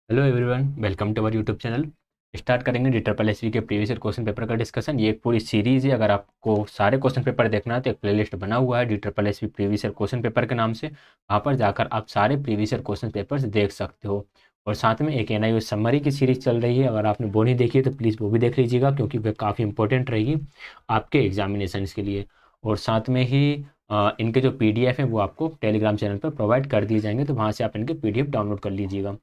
Hello everyone, welcome to our YouTube channel. Start करेंगे D triple S के previous year question paper का discussion. ये एक पूरी सीरीज़ है। अगर आपको सारे क्वेश्चन पेपर देखना है तो एक प्लेलिस्ट बना हुआ है D triple S previous year question paper के नाम से। वहाँ पर जाकर आप सारे प्रीवियस ईयर क्वेश्चन पेपर्स देख सकते हो। और साथ में एक एन समरी की सीरीज़ चल रही है। अगर आपने वो नहीं देखी है तो प्लीज़ वो भी देख लीजिएगा, क्योंकि वह काफ़ी इंपॉर्टेंट रहेगी आपके एग्जामिनेशन के लिए। और साथ में ही इनके जो PDF हैं वो आपको टेलीग्राम चैनल पर प्रोवाइड कर दिए जाएंगे, तो वहाँ से आप इनके PDF डाउनलोड कर लीजिएगा।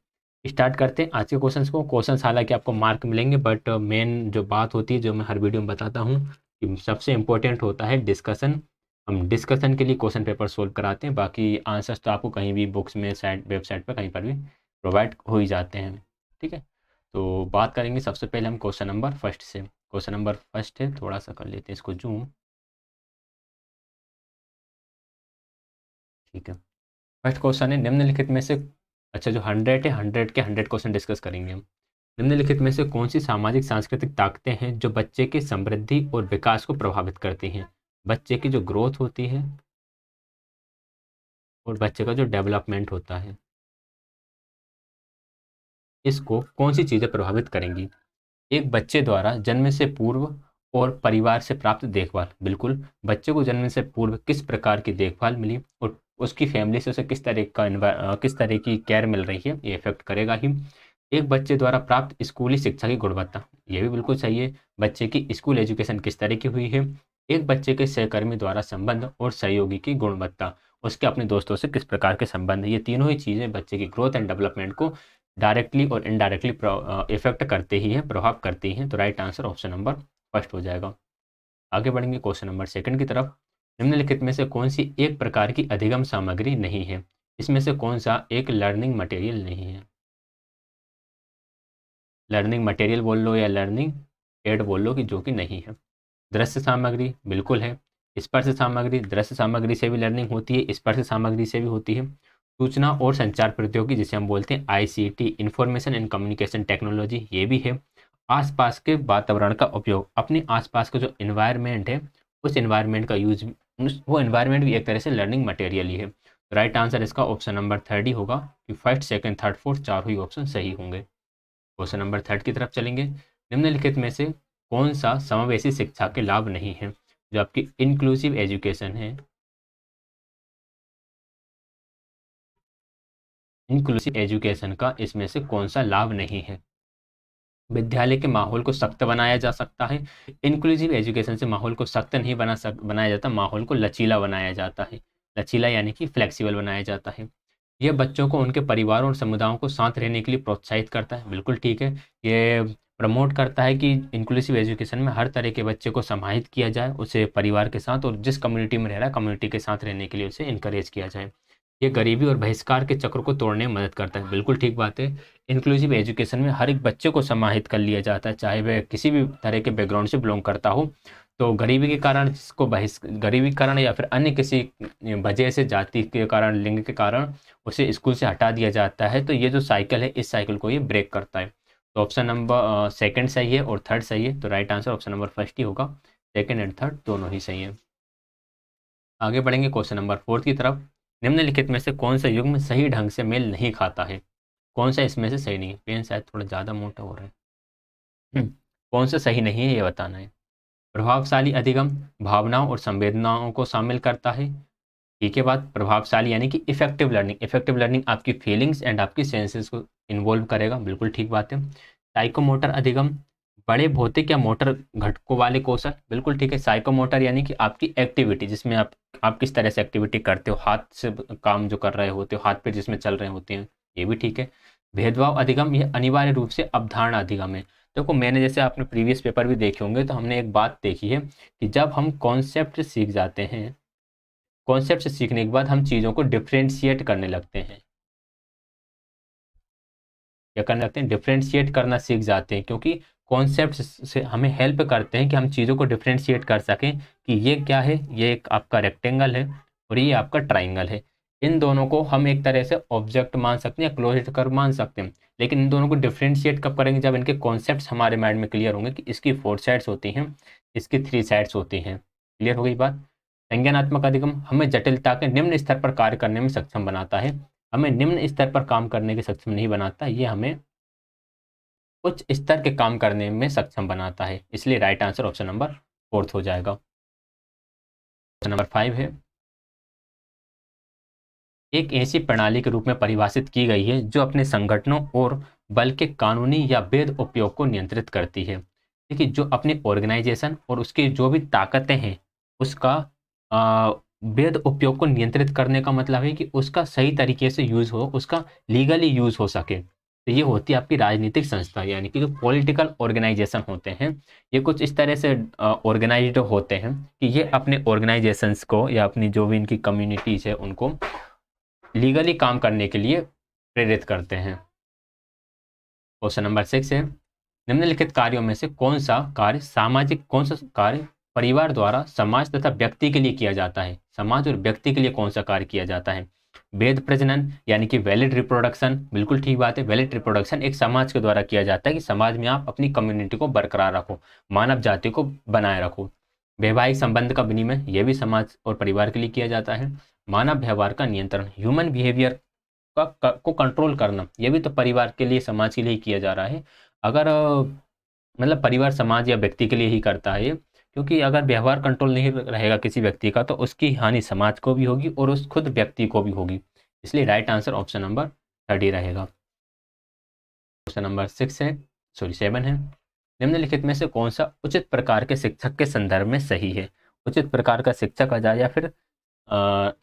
स्टार्ट करते हैं आज के क्वेश्चंस को। क्वेश्चंस हालांकि आपको मार्क मिलेंगे, बट मेन जो बात होती है, जो मैं हर वीडियो में बताता हूँ, कि सबसे इम्पोर्टेंट होता है डिस्कशन। हम डिस्कशन के लिए क्वेश्चन पेपर सोल्व कराते हैं, बाकी आंसर्स तो आपको कहीं भी बुक्स में, साइट वेबसाइट पर कहीं पर भी प्रोवाइड हो ही जाते हैं। ठीक है, तो बात करेंगे सबसे पहले हम क्वेश्चन नंबर फर्स्ट से। क्वेश्चन नंबर फर्स्ट है, थोड़ा सा कर लेते हैं इसको जूम। ठीक है, फर्स्ट क्वेश्चन है निम्नलिखित में से, अच्छा जो 100 है, 100 के 100 क्वेश्चन डिस्कस करेंगे हम। निम्नलिखित में से कौन सी सामाजिक सांस्कृतिक ताकतें हैं जो बच्चे की समृद्धि और विकास को प्रभावित करती हैं? बच्चे की जो ग्रोथ होती है और बच्चे का जो डेवलपमेंट होता है, इसको कौन सी चीज़ें प्रभावित करेंगी? एक बच्चे द्वारा जन्म से पूर्व और परिवार से प्राप्त देखभाल। बिल्कुल, बच्चे को जन्म से पूर्व किस प्रकार की देखभाल मिली और उसकी फैमिली से उसे किस तरह की केयर मिल रही है, ये इफेक्ट करेगा ही। एक बच्चे द्वारा प्राप्त स्कूली शिक्षा की गुणवत्ता, ये भी बिल्कुल सही है। बच्चे की स्कूल एजुकेशन किस तरह की हुई है। एक बच्चे के सहकर्मी द्वारा संबंध और सहयोगी की गुणवत्ता, उसके अपने दोस्तों से किस प्रकार के संबंध है। ये तीनों ही चीज़ें बच्चे की ग्रोथ एंड डेवलपमेंट को डायरेक्टली और इनडायरेक्टली इफेक्ट करते ही हैं, प्रभाव करती हैं। तो right answer option number first हो जाएगा। आगे बढ़ेंगे क्वेश्चन नंबर सेकंड की तरफ। निम्नलिखित में से कौन सी एक प्रकार की अधिगम सामग्री नहीं है? इसमें से कौन सा एक लर्निंग मटेरियल नहीं है? लर्निंग मटेरियल बोल लो या लर्निंग एड बोल लो, कि जो कि नहीं है। दृश्य सामग्री बिल्कुल है। स्पर्श सामग्री, दृश्य सामग्री से भी लर्निंग होती है, स्पर्श सामग्री से भी होती है। सूचना और संचार प्रौद्योगिकी, जिसे हम बोलते हैं ICT, information and communication technology, ये भी है। आसपास के वातावरण का उपयोग, अपने आसपास का जो इन्वायरमेंट है, उस इन्वायरमेंट का यूज, वो इन्वायरमेंट भी एक तरह से लर्निंग मटेरियल ही है। राइट आंसर इसका ऑप्शन नंबर थर्ड ही होगा, कि फर्स्ट सेकंड थर्ड फोर्थ चारों ही ऑप्शन सही होंगे। क्वेश्चन नंबर थर्ड की तरफ चलेंगे। निम्नलिखित में से कौन सा समावेशी शिक्षा के लाभ नहीं है? जो आपकी इंक्लूसिव एजुकेशन है, इंक्लूसिव एजुकेशन का इसमें से कौन सा लाभ नहीं है? विद्यालय के माहौल को सख्त बनाया जा सकता है। इंक्लूसिव एजुकेशन से माहौल को सख्त नहीं बनाया जाता, माहौल को लचीला बनाया जाता है। लचीला यानी कि फ्लेक्सिबल बनाया जाता है। यह बच्चों को उनके परिवारों और समुदायों को साथ रहने के लिए प्रोत्साहित करता है। बिल्कुल ठीक है। ये प्रमोट करता है कि इंक्लूसिव एजुकेशन में हर तरह के बच्चे को समाहित किया जाए, उसे परिवार के साथ और जिस कम्युनिटी में रह रहा है कम्युनिटी के साथ रहने के लिए उसे इनकरेज किया जाए। ये गरीबी और बहिष्कार के चक्र को तोड़ने में मदद करता है। बिल्कुल ठीक बात है। इंक्लूसिव एजुकेशन में हर एक बच्चे को समाहित कर लिया जाता है, चाहे वह किसी भी तरह के बैकग्राउंड से बिलोंग करता हो। तो गरीबी के कारण जिसको गरीबी के कारण या फिर अन्य किसी वजह से, जाति के कारण, लिंग के कारण उसे स्कूल से हटा दिया जाता है, तो ये जो साइकिल है, इस साइकिल को ये ब्रेक करता है। तो ऑप्शन नंबर सेकंड सही है और थर्ड सही है, तो right answer option number first ही होगा। सेकंड एंड थर्ड दोनों ही सही है। आगे बढ़ेंगे क्वेश्चन नंबर फोर्थ की तरफ। निम्नलिखित में से कौन सा युग्म सही ढंग से मेल नहीं खाता है? कौन सा इसमें से सही नहीं है? पेन शायद थोड़ा ज़्यादा मोटा हो रहा है। कौन सा सही नहीं है ये बताना है। प्रभावशाली अधिगम भावनाओं और संवेदनाओं को शामिल करता है। ठीक है बात, प्रभावशाली यानी कि इफेक्टिव लर्निंग। इफेक्टिव लर्निंग आपकी फीलिंग्स एंड आपकी सेंसेस को इन्वॉल्व करेगा। बिल्कुल ठीक बात है। साइकोमोटर अधिगम, बड़े भौतिक या मोटर घटकों वाले कौशल। बिल्कुल ठीक है। साइकोमोटर यानी कि आपकी एक्टिविटी, जिसमें आप किस तरह से एक्टिविटी करते हो, हाथ से काम जो कर रहे होते हो, हाथ पे जिसमें चल रहे होते हैं, ये भी ठीक है। भेदभाव अधिगम, यह अनिवार्य रूप से अवधारणा अधिगम है। देखो, मैंने जैसे आपने प्रीवियस पेपर भी देखे होंगे, तो हमने एक बात देखी है कि जब हम कॉन्सेप्ट सीख जाते हैं, कॉन्सेप्ट से सीखने के बाद हम चीज़ों को डिफ्रेंशिएट करने लगते हैं। क्या करने लगते हैं? डिफ्रेंशिएट करना सीख जाते हैं, क्योंकि कॉन्सेप्ट से हमें हेल्प करते हैं कि हम चीज़ों को डिफ्रेंशिएट कर सकें कि ये क्या है, ये एक आपका रेक्टेंगल है और ये आपका ट्राइंगल है। इन दोनों को हम एक तरह से ऑब्जेक्ट मान सकते हैं या क्लोज्ड कर्व मान सकते हैं, लेकिन इन दोनों को डिफ्रेंशिएट कब करेंगे? जब इनके कॉन्सेप्ट्स हमारे माइंड में क्लियर होंगे कि इसकी 4 साइड्स होती हैं, इसकी 3 साइड्स होती हैं। क्लियर हो गई बात? संज्ञानात्मक अधिगम हमें जटिलता के निम्न स्तर पर कार्य करने में सक्षम बनाता है। हमें निम्न स्तर पर काम करने के सक्षम नहीं बनाता, ये हमें उच्च स्तर के काम करने में सक्षम बनाता है। इसलिए राइट आंसर ऑप्शन नंबर 4 हो जाएगा। ऑप्शन नंबर 5 है, एक ऐसी प्रणाली के रूप में परिभाषित की गई है जो अपने संगठनों और बल के कानूनी या वैध उपयोग को नियंत्रित करती है। देखिए, जो अपने ऑर्गेनाइजेशन और उसकी जो भी ताकतें हैं उसका वैध उपयोग को नियंत्रित करने का मतलब है कि उसका सही तरीके से यूज़ हो, उसका लीगली यूज़ हो सके। तो ये होती है आपकी राजनीतिक संस्था, यानी कि जो पॉलिटिकल ऑर्गेनाइजेशन होते हैं, ये कुछ इस तरह से ऑर्गेनाइज्ड होते हैं कि ये अपने ऑर्गेनाइजेशंस को या अपनी जो भी इनकी कम्युनिटीज़ है उनको लीगली काम करने के लिए प्रेरित करते हैं। क्वेश्चन नंबर 6 है, निम्नलिखित कार्यों में से कौन सा कार्य परिवार द्वारा समाज तथा व्यक्ति के लिए किया जाता है? समाज और व्यक्ति के लिए कौन सा कार्य किया जाता है? वेद प्रजनन यानी कि वैलिड रिप्रोडक्शन, बिल्कुल ठीक बात है। वैलिड रिप्रोडक्शन एक समाज के द्वारा किया जाता है कि समाज में आप अपनी कम्युनिटी को बरकरार रखो, मानव जाति को बनाए रखो। वैवाहिक संबंध का विनिमय, यह भी समाज और परिवार के लिए किया जाता है। मानव व्यवहार का नियंत्रण, ह्यूमन बिहेवियर को कंट्रोल करना, यह भी तो परिवार के लिए, समाज के लिए किया जा रहा है। अगर मतलब परिवार समाज या व्यक्ति के लिए ही करता है, क्योंकि अगर व्यवहार कंट्रोल नहीं रहेगा किसी व्यक्ति का तो उसकी हानि समाज को भी होगी और उस खुद व्यक्ति को भी होगी। इसलिए राइट आंसर ऑप्शन नंबर 30 रहेगा। क्वेश्चन नंबर 7 है, निम्नलिखित में से कौन सा उचित प्रकार के शिक्षक के संदर्भ में सही है? उचित प्रकार का शिक्षक आ जाए या फिर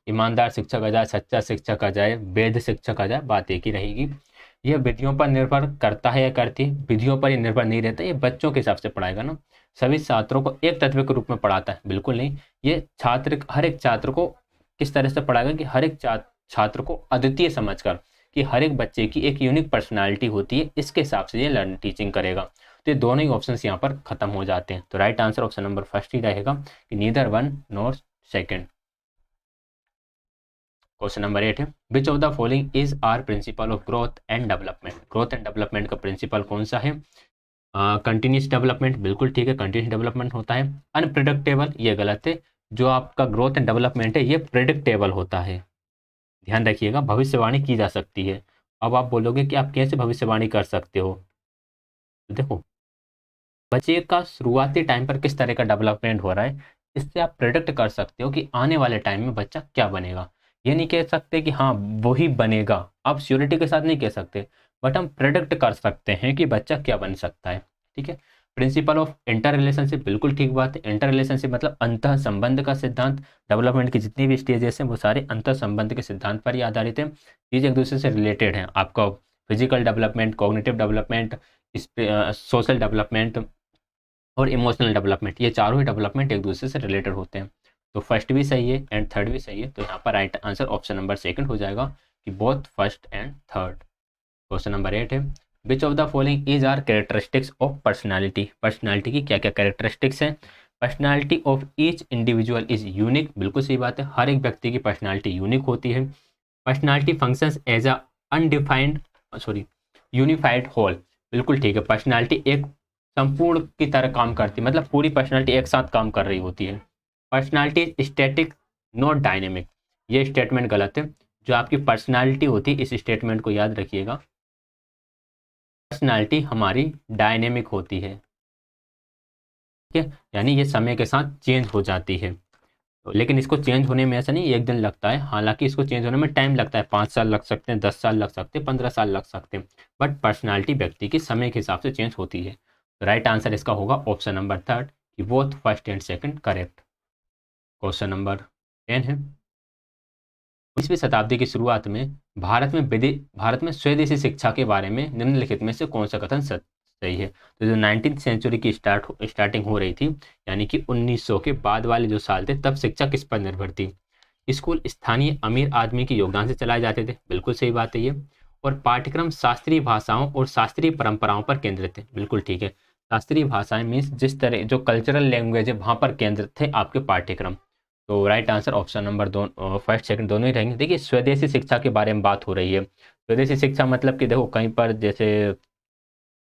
ईमानदार शिक्षक आ जाए, सच्चा शिक्षक आ जाए, वैध शिक्षक आ जाए, बात एक ही रहेगी। यह विधियों पर निर्भर करता है या करती है? विधियों पर ये निर्भर नहीं रहता, ये बच्चों के हिसाब से पढ़ाएगा ना। सभी छात्रों को एक तत्व के रूप में पढ़ाता है? बिल्कुल नहीं। ये हर एक छात्र को किस तरह से पढ़ाएगा कि हर एक छात्र को अद्वितीय समझकर, कि हर एक बच्चे की एक यूनिक पर्सनालिटी होती है, इसके हिसाब से ये लर्न टीचिंग करेगा। तो ये दोनों ही ऑप्शन यहाँ पर खत्म हो जाते हैं। तो राइट आंसर ऑप्शन नंबर 1 ही रहेगा कि neither one nor second. Question number 8 है, which of the following is are principle of growth and development? Growth and development का प्रिंसिपल कौन सा है? कंटिन्यूस डेवलपमेंट, बिल्कुल ठीक है, कंटिन्यूस डेवलपमेंट होता है। अनप्रिडिक्टेबल, ये गलत है। जो आपका ग्रोथ एंड डेवलपमेंट है ये प्रिडिक्टेबल होता है, ध्यान रखिएगा, भविष्यवाणी की जा सकती है। अब आप बोलोगे कि आप कैसे भविष्यवाणी कर सकते हो? तो देखो, बच्चे का शुरुआती टाइम पर किस तरह का डेवलपमेंट हो रहा है, इससे आप प्रेडिक्ट कर सकते हो कि आने वाले टाइम में बच्चा क्या बनेगा। ये नहीं कह सकते कि हाँ वही बनेगा, आप श्योरिटी के साथ नहीं कह सकते, बट हम प्रेडिक्ट कर सकते हैं कि बच्चा क्या बन सकता है। ठीक है। प्रिंसिपल ऑफ इंटर रिलेशनशिप, बिल्कुल ठीक बात है। इंटर रिलेशनशिप मतलब अंतः संबंध का सिद्धांत। डेवलपमेंट की जितनी भी स्टेजेस हैं वो सारे अंतः संबंध के सिद्धांत पर ही आधारित हैं। चीज़ एक दूसरे से रिलेटेड हैं। आपका physical development, cognitive development, social development और इमोशनल डेवलपमेंट, ये चारों ही डेवलपमेंट एक दूसरे से रिलेटेड होते हैं। तो फर्स्ट भी सही है एंड थर्ड भी सही है, तो यहाँ पर राइट आंसर ऑप्शन नंबर 2 हो जाएगा कि both first and third. Question number 8 है, which of the following is are characteristics of personality? Personality की क्या क्या कैरेक्टरिस्टिक्स हैं? Personality of each individual is unique, बिल्कुल सही बात है, हर एक व्यक्ति की पर्सनालिटी यूनिक होती है। Personality functions as a undefined unified whole, बिल्कुल ठीक है, पर्सनालिटी एक संपूर्ण की तरह काम करती है, मतलब पूरी पर्सनालिटी एक साथ काम कर रही होती है। पर्सनालिटी स्टैटिक नॉट डायनेमिक, ये स्टेटमेंट गलत है। जो आपकी पर्सनालिटी होती है, इस स्टेटमेंट को याद रखिएगा, पर्सनालिटी हमारी डायनेमिक होती है। ठीक है, यानी ये समय के साथ चेंज हो जाती है। लेकिन इसको चेंज होने में ऐसा नहीं एक दिन लगता है, हालांकि इसको चेंज होने में टाइम लगता है, 5 साल लग सकते हैं, 10 साल लग सकते हैं, 15 साल लग सकते हैं, बट पर्सनालिटी व्यक्ति की समय के हिसाब से चेंज होती है। तो राइट आंसर इसका होगा ऑप्शन नंबर 3 कि both first and second correct. Question number 10 है, 20वीं शताब्दी की शुरुआत में भारत में स्वदेशी शिक्षा के बारे में निम्नलिखित में से कौन सा कथन सही है? तो जो 19th सेंचुरी की स्टार्टिंग हो रही थी, यानी कि 1900 के बाद वाले जो साल थे, तब शिक्षा किस पर निर्भर थी? स्कूल स्थानीय अमीर आदमी के योगदान से चलाए जाते थे, बिल्कुल सही बात है ये। और पाठ्यक्रम शास्त्रीय भाषाओं और शास्त्रीय परंपराओं पर केंद्रित थे, बिल्कुल ठीक है। शास्त्रीय भाषाएं मीन्स जिस तरह जो कल्चरल लैंग्वेज है वहाँ पर केंद्रित थे आपके पाठ्यक्रम। तो right answer option number first second दोनों ही रहेंगे। देखिए, स्वदेशी शिक्षा के बारे में बात हो रही है। स्वदेशी शिक्षा मतलब कि देखो, कहीं पर जैसे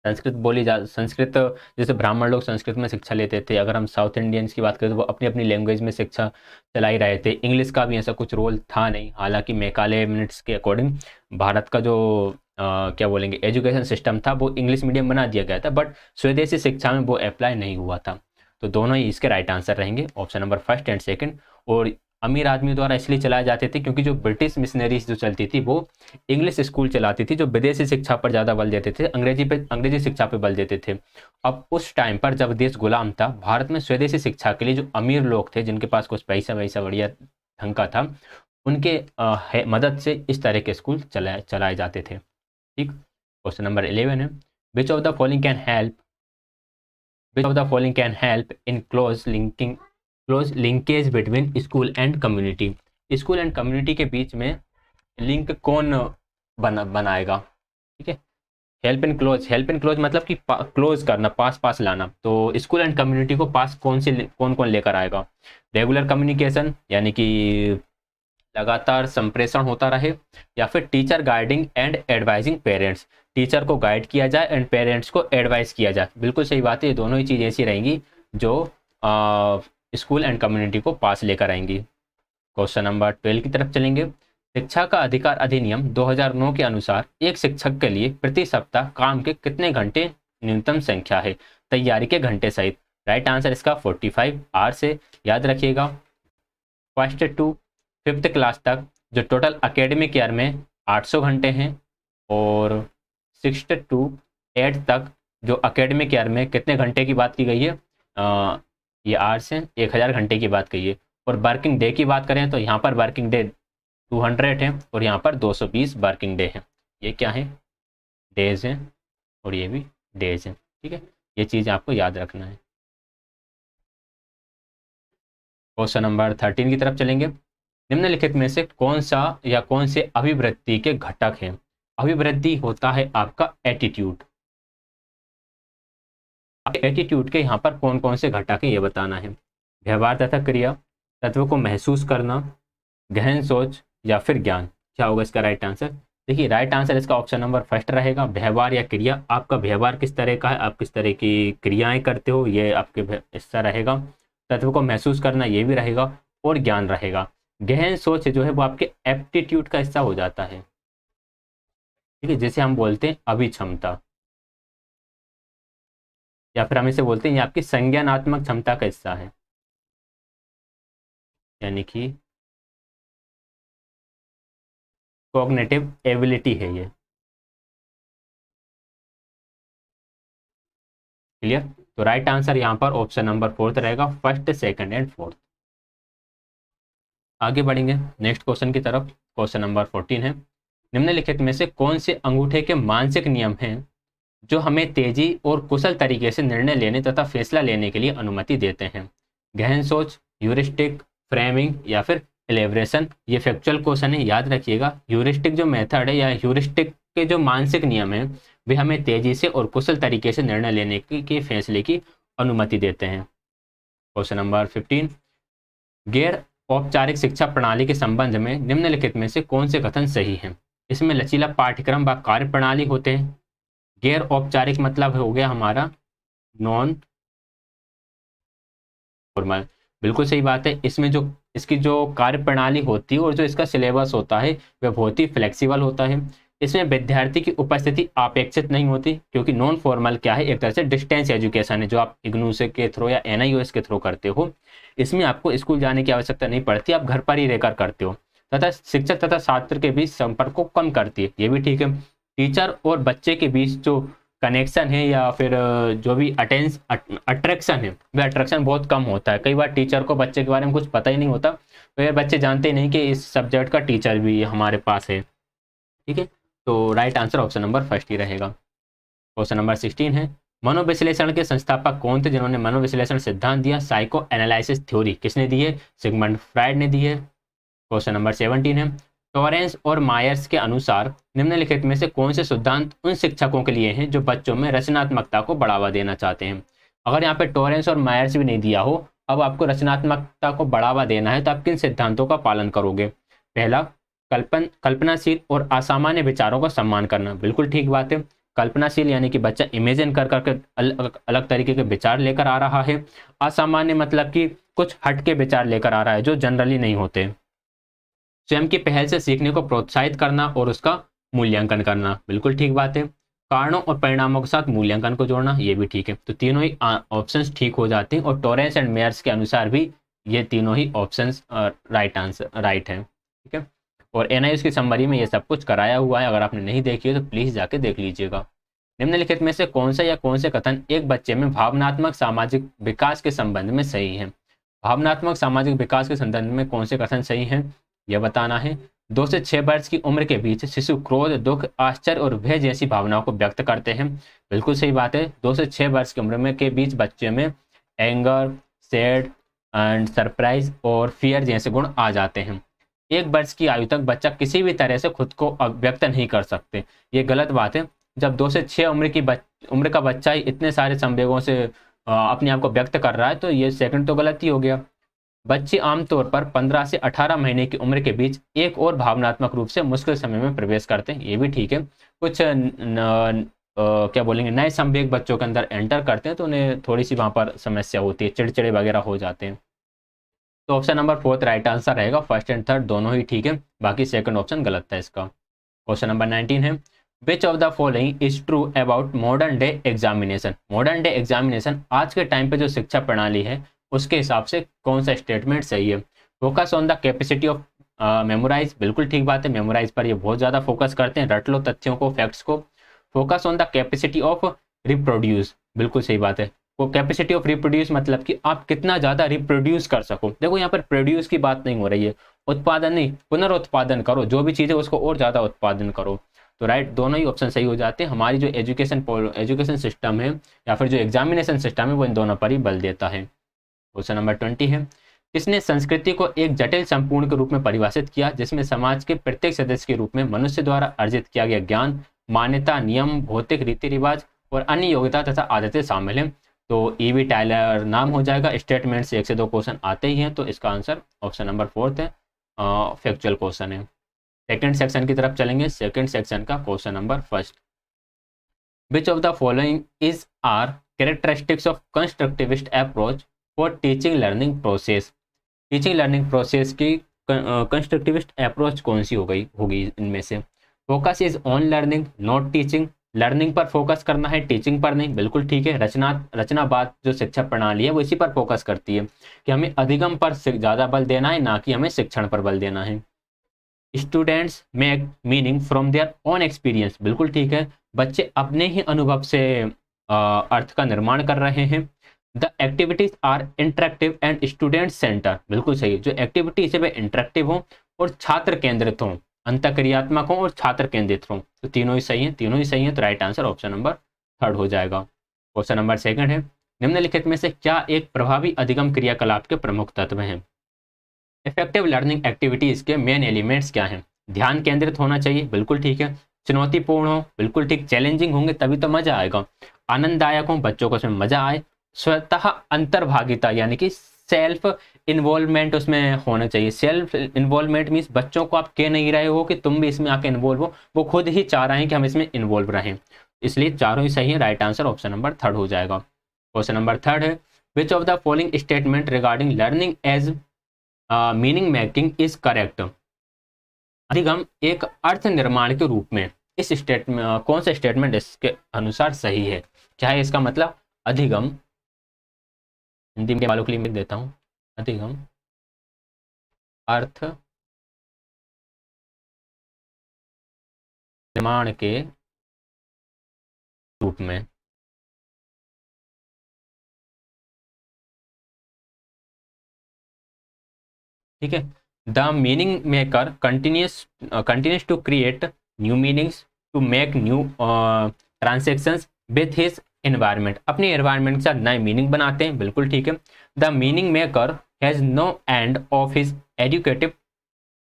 संस्कृत, जैसे ब्राह्मण लोग संस्कृत में शिक्षा लेते थे, अगर हम साउथ इंडियंस की बात करें तो वो अपनी अपनी लैंग्वेज में शिक्षा चला ही रहे थे। इंग्लिश का भी ऐसा कुछ रोल था नहीं, हालांकि मैकाले मिनट्स के अकॉर्डिंग भारत का जो क्या बोलेंगे एजुकेशन सिस्टम था वो इंग्लिश मीडियम बना दिया गया था, बट स्वदेशी शिक्षा में वो अप्लाई नहीं हुआ था। तो दोनों ही इसके राइट आंसर रहेंगे, option number first and second. और अमीर आदमी द्वारा इसलिए चलाए जाते थे क्योंकि जो ब्रिटिश मिशनरीज जो चलती थी वो इंग्लिश स्कूल चलाती थी, जो विदेशी शिक्षा पर ज़्यादा बल देते थे, अंग्रेजी शिक्षा पर बल देते थे। अब उस टाइम पर जब देश गुलाम था, भारत में स्वदेशी शिक्षा के लिए जो अमीर लोग थे जिनके पास कुछ पैसा वैसा बढ़िया ढंग का था, उनके मदद से इस तरह के स्कूल चलाए जाते थे। ठीक। क्वेश्चन नंबर 11 है, which of the following can help in close linkage between school and community. School and community के बीच में लिंक कौन बनाएगा? ठीक है, हेल्प इन क्लोज मतलब कि क्लोज करना, पास लाना। तो स्कूल एंड कम्युनिटी को पास कौन लेकर आएगा? रेगुलर कम्युनिकेशन यानी कि लगातार संप्रेषण होता रहे, या फिर teacher guiding and advising parents, teacher को गाइड किया जाए एंड पेरेंट्स को एडवाइस किया जाए। बिल्कुल सही बात है, ये दोनों ही चीज़ ऐसी रहेंगी जो स्कूल एंड कम्युनिटी को पास लेकर आएंगी। क्वेश्चन नंबर 12 की तरफ चलेंगे। शिक्षा का अधिकार अधिनियम 2009 के अनुसार एक शिक्षक के लिए प्रति सप्ताह काम के कितने घंटे न्यूनतम संख्या है, तैयारी के घंटे सहित? राइट आंसर इसका 45 आवर्स से, याद रखिएगा। फर्स्ट टू फिफ्थ क्लास तक जो टोटल एकेडमिक ईयर में 800 घंटे हैं, और सिक्स्थ टू एट्थ तक जो एकेडमिक ईयर में कितने घंटे की बात की गई है, ये आवर्स हैं, 1000 घंटे की बात कही है। और वर्किंग डे की बात करें तो यहाँ पर वर्किंग डे 200 है और यहाँ पर 220 वर्किंग डे है। ये क्या है? डेज हैं, और ये भी डेज हैं। ठीक है, ये चीज़ आपको याद रखना है। क्वेश्चन नंबर 13 की तरफ चलेंगे। निम्नलिखित में से कौन सा या कौन से अभिवृद्धि के घटक हैं? अभिवृद्धि होता है आपका एटीट्यूड। एटीट्यूड के यहाँ पर कौन कौन से घटक हैं ये बताना है। व्यवहार तथा क्रिया, तत्व को महसूस करना, गहन सोच, या फिर ज्ञान। क्या होगा इसका राइट आंसर? देखिए, राइट आंसर इसका ऑप्शन नंबर फर्स्ट रहेगा, व्यवहार या क्रिया। आपका व्यवहार किस तरह का है, आप किस तरह की क्रियाएं करते हो, ये आपके हिस्सा रहेगा। तत्व को महसूस करना ये भी रहेगा, और ज्ञान रहेगा। गहन सोच जो है वो आपके एप्टीट्यूड का हिस्सा हो जाता है। ठीक है, जिसे हम बोलते हैं अभिक्षमता, या फिर हम इसे बोलते हैं ये आपकी संज्ञानात्मक क्षमता का हिस्सा है, यानी कि कॉग्निटिव एबिलिटी है ये। क्लियर? तो राइट आंसर यहाँ पर ऑप्शन नंबर फोर्थ रहेगा, फर्स्ट सेकंड एंड फोर्थ। आगे बढ़ेंगे नेक्स्ट क्वेश्चन की तरफ। क्वेश्चन नंबर 14 है, निम्नलिखित में से कौन से अंगूठे के मानसिक नियम हैं जो हमें तेजी और कुशल तरीके से निर्णय लेने तथा फैसला लेने के लिए अनुमति देते हैं? गहन सोच, ह्यूरिस्टिक, फ्रेमिंग, या फिर एलेब्रेशन। ये फैक्चुअल क्वेश्चन है, याद रखिएगा। ह्यूरिस्टिक जो मेथड है या ह्यूरिस्टिक के जो मानसिक नियम है वे हमें तेजी से और कुशल तरीके से निर्णय लेने के फैसले की अनुमति देते हैं। क्वेश्चन नंबर 15, गैर औपचारिक शिक्षा प्रणाली के संबंध में निम्नलिखित में से कौन से कथन सही हैं? इसमें लचीला पाठ्यक्रम व कार्य प्रणाली होते हैं। गैर औपचारिक मतलब हो गया हमारा नॉन फॉर्मल। बिल्कुल सही बात है, इसमें जो इसकी जो कार्य प्रणाली होती है और जो इसका सिलेबस होता है वह बहुत ही फ्लेक्सिबल होता है। इसमें विद्यार्थी की उपस्थिति अपेक्षित नहीं होती, क्योंकि नॉन फॉर्मल क्या है, एक तरह से डिस्टेंस एजुकेशन है जो आप इग्नू से के थ्रू या NIOS के थ्रू करते हो। इसमें आपको स्कूल जाने की आवश्यकता नहीं पड़ती, आप घर पर ही रहकर करते हो, तथा शिक्षक तथा छात्र के बीच संपर्क को कम करती है, ये भी ठीक है। टीचर और बच्चे के बीच जो कनेक्शन है या फिर जो भी अट्रैक्शन है वह अट्रैक्शन बहुत कम होता है। कई बार टीचर को बच्चे के बारे में कुछ पता ही नहीं होता, तो यार बच्चे जानते ही नहीं कि इस सब्जेक्ट का टीचर भी हमारे पास है। ठीक है, तो right answer option number first ही रहेगा। क्वेश्चन नंबर 16 है, मनोविश्लेषण के संस्थापक कौन थे जिन्होंने मनोविश्लेषण सिद्धांत दिया? साइको एनालिसिस थ्योरी किसने दी है? सिगमंड फ्राइड ने दी है। क्वेश्चन नंबर 17 है, टॉरेंस और मायर्स के अनुसार निम्नलिखित में से कौन से सिद्धांत उन शिक्षकों के लिए हैं जो बच्चों में रचनात्मकता को बढ़ावा देना चाहते हैं? अगर यहाँ पे टॉरेंस और मायर्स भी नहीं दिया हो, अब आपको रचनात्मकता को बढ़ावा देना है तो आप किन सिद्धांतों का पालन करोगे? पहला, कल्पनाशील और असामान्य विचारों का सम्मान करना। बिल्कुल ठीक बात है, कल्पनाशील यानी कि बच्चा इमेजिन कर करके अलग तरीके के विचार लेकर आ रहा है। असामान्य मतलब कि कुछ हट के विचार लेकर आ रहा है जो जनरली नहीं होते। स्वयं की पहल से सीखने को प्रोत्साहित करना और उसका मूल्यांकन करना, बिल्कुल ठीक बात है। कारणों और परिणामों के साथ मूल्यांकन को जोड़ना, ये भी ठीक है। तो तीनों ही ऑप्शंस ठीक हो जाते हैं और टॉरेंस एंड मेयर्स के अनुसार भी ये तीनों ही ऑप्शंस राइट हैं, ठीक है। और एनआईएस की समरी में ये सब कुछ कराया हुआ है, अगर आपने नहीं देखी है तो प्लीज़ जाके देख लीजिएगा। निम्नलिखित में से कौन सा या कौन से कथन एक बच्चे में भावनात्मक सामाजिक विकास के संबंध में सही है? भावनात्मक सामाजिक विकास के संबंध में कौन से कथन सही हैं, यह बताना है। 2 से 6 वर्ष की उम्र के बीच शिशु क्रोध, दुख, आश्चर्य और भय जैसी भावनाओं को व्यक्त करते हैं। बिल्कुल सही बात है। 2 से 6 वर्ष की उम्र में के बीच बच्चे में एंगर, सैड एंड सरप्राइज और फियर जैसे गुण आ जाते हैं। 1 वर्ष की आयु तक बच्चा किसी भी तरह से खुद को व्यक्त नहीं कर सकते, ये गलत बात है। जब 2 से 6 उम्र का बच्चा ही इतने सारे संवेगों से अपने आप को व्यक्त कर रहा है तो ये सेकंड तो गलत ही हो गया। बच्चे आमतौर पर 15 से 18 महीने की उम्र के बीच एक और भावनात्मक रूप से मुश्किल समय में प्रवेश करते हैं, ये भी ठीक है। कुछ क्या बोलेंगे, नए संवेग बच्चों के अंदर एंटर करते हैं तो उन्हें थोड़ी सी वहाँ पर समस्या होती है, चिड़चिड़े वगैरह हो जाते हैं। तो ऑप्शन नंबर 4 राइट आंसर रहेगा। फर्स्ट एंड थर्ड दोनों ही ठीक है, बाकी सेकंड ऑप्शन गलत था इसका। क्वेश्चन नंबर 19 है, which of the following is true about modern day examination? Modern day examination आज के टाइम पे जो शिक्षा प्रणाली है उसके हिसाब से कौन सा स्टेटमेंट सही है? Focus on the capacity of memorise, बिल्कुल ठीक बात है। मेमोराइज पर ये बहुत ज़्यादा फोकस करते हैं, रट लो तथ्यों को, फैक्ट्स को। Focus on the capacity of reproduce, बिल्कुल सही बात है। वो कैपेसिटी ऑफ रिप्रोड्यूस मतलब कि आप कितना ज़्यादा रिप्रोड्यूस कर सको। देखो यहाँ पर प्रोड्यूस की बात नहीं हो रही है, उत्पादन नहीं, पुनरुत्पादन करो, जो भी चीज़ है उसको और ज़्यादा उत्पादन करो। तो राइट, दोनों ही ऑप्शन सही हो जाते हैं। हमारी जो एजुकेशन सिस्टम है या फिर जो एग्जामिनेशन सिस्टम है वो इन दोनों पर ही बल देता है। क्वेश्चन नंबर 20 है, किसने संस्कृति को एक जटिल संपूर्ण के रूप में परिभाषित किया जिसमें समाज के प्रत्येक सदस्य के रूप में मनुष्य द्वारा अर्जित किया गया ज्ञान, मान्यता, नियम, भौतिक रीति रिवाज और अन्य योग्यता तथा आदतें शामिल हैं? तो ईवी टाइलर नाम हो जाएगा। स्टेटमेंट से 1 से 2 क्वेश्चन आते ही हैं, तो इसका आंसर ऑप्शन नंबर 4 है, फैक्चुअल क्वेश्चन है। सेकंड सेक्शन की तरफ चलेंगे। सेकंड सेक्शन का question number first, which of the following is are characteristics of constructivist approach for teaching learning process? Teaching learning process की कंस्ट्रक्टिविस्ट अप्रोच कौन सी होगी इनमें से? Focus is on learning, not teaching, learning पर focus करना है, टीचिंग पर नहीं, बिल्कुल ठीक है। रचनावाद जो शिक्षा प्रणाली है वो इसी पर फोकस करती है कि हमें अधिगम पर ज़्यादा बल देना है, ना कि हमें शिक्षण पर बल देना है। Students make meaning from their own experience, बिल्कुल ठीक है। बच्चे अपने ही अनुभव से अर्थ का निर्माण कर रहे हैं। The activities are interactive and student center, बिल्कुल सही है। जो एक्टिविटीज है वे इंटरेक्टिव हों और छात्र केंद्रित हों, अंतःक्रियात्मक हों और छात्र केंद्रित हों। तो तीनों ही सही हैं, तीनों ही सही हैं। तो राइट आंसर ऑप्शन नंबर 3 हो जाएगा। क्वेश्चन नंबर 2 है, निम्नलिखित में से क्या एक प्रभावी अधिगम क्रियाकलाप के प्रमुख तत्व हैं? इफेक्टिव लर्निंग एक्टिविटीज के मेन एलिमेंट्स क्या हैं? ध्यान केंद्रित होना चाहिए, बिल्कुल ठीक है। चुनौतीपूर्ण हो, बिल्कुल ठीक। चैलेंजिंग होंगे तभी तो मजा आएगा। आनंददायक हो, बच्चों को उसमें मजा आए। स्वतः अंतर्भागिता यानी कि सेल्फ इन्वॉल्वमेंट उसमें होना चाहिए। सेल्फ इन्वॉल्वमेंट मीन्स बच्चों को आप कह नहीं रहे हो कि तुम भी इसमें आके इन्वॉल्व हो, वो खुद ही चाह रहे हैं कि हम इसमें इन्वॉल्व रहें। इसलिए चारों ही सही है। राइट आंसर ऑप्शन नंबर 3 हो जाएगा। क्वेश्चन नंबर 3 है, which of the following statement regarding learning as meaning making is correct? अधिगम एक अर्थ निर्माण के रूप में, इस स्टेटमेंट कौन सा स्टेटमेंट इसके अनुसार सही है? क्या है इसका मतलब? अधिगम, हिंदी के वालों के लिए लिख देता हूं, अधिगम अर्थ निर्माण के रूप में, ठीक है। The meaning maker continues to create new meanings, to make new transactions with his environment, अपने एनवायरनमेंट के साथ नए मीनिंग बनाते हैं, बिल्कुल ठीक है। The meaning maker has no end of his educative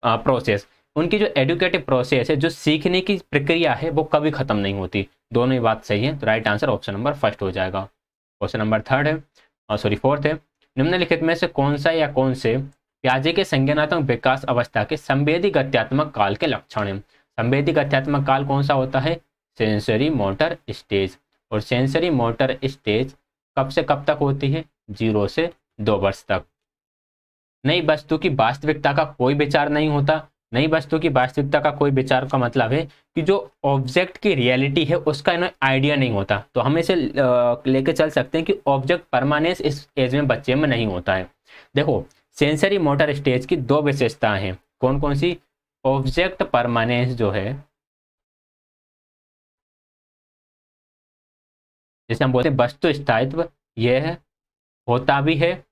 process, उनकी जो एजुकेटिव प्रोसेस है, जो सीखने की प्रक्रिया है, वो कभी खत्म नहीं होती। दोनों ही बात सही है। तो राइट आंसर ऑप्शन नंबर 1 हो जाएगा। क्वेश्चन नंबर 3 है, 4 है, निम्नलिखित में से कौन सा या कौन से प्याजे के संज्ञानात्मक विकास अवस्था के संवेदी गत्यात्मक काल के लक्षण हैं? संवेदी गत्यात्मक काल कौन सा होता है? Sensory motor stage. और सेंसरी मोटर स्टेज कब से कब तक होती है? 0 से 2 वर्ष तक। नई वस्तु की वास्तविकता का कोई विचार नहीं होता, नई वस्तु की वास्तविकता का कोई विचार का मतलब है कि जो ऑब्जेक्ट की रियलिटी है उसका इन्हें आइडिया नहीं होता। तो हम इसे लेके चल सकते हैं कि ऑब्जेक्ट परमानेंस इस एज में बच्चे में नहीं होता है। देखो, सेंसरी मोटर स्टेज की दो विशेषताएं हैं, कौन कौन सी? ऑब्जेक्ट परमानेंस जो है, जैसे हम बोलते हैं वस्तु स्थायित्व, यह होता भी है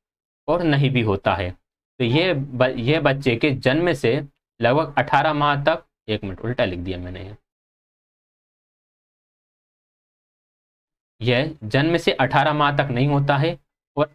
और नहीं भी होता है। तो ये बच्चे के जन्म से लगभग 18 माह तक, एक मिनट उल्टा लिख दिया मैंने, यह जन्म से 18 माह तक नहीं होता है और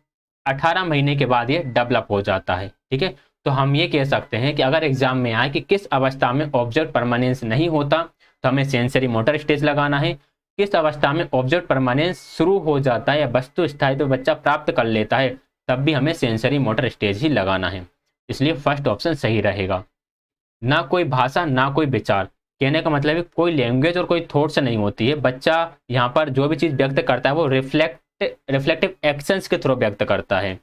18 महीने के बाद ये डेवलप हो जाता है। ठीक है, तो हम ये कह सकते हैं कि अगर एग्जाम में आए कि किस अवस्था में ऑब्जेक्ट परमानेंस नहीं होता, तो हमें सेंसरी मोटर स्टेज लगाना है। किस अवस्था में ऑब्जेक्ट परमानेंस शुरू हो जाता है या वस्तु स्थायित्व बच्चा प्राप्त कर लेता है, तब भी हमें सेंसरी मोटर स्टेज ही लगाना है। इसलिए फर्स्ट ऑप्शन सही रहेगा। ना कोई भाषा ना कोई विचार, कहने का मतलब है कोई लैंग्वेज और कोई थॉट से नहीं होती है। बच्चा यहाँ पर जो भी चीज व्यक्त करता है वो रिफ्लेक्टिव एक्शंस के थ्रू व्यक्त करता है।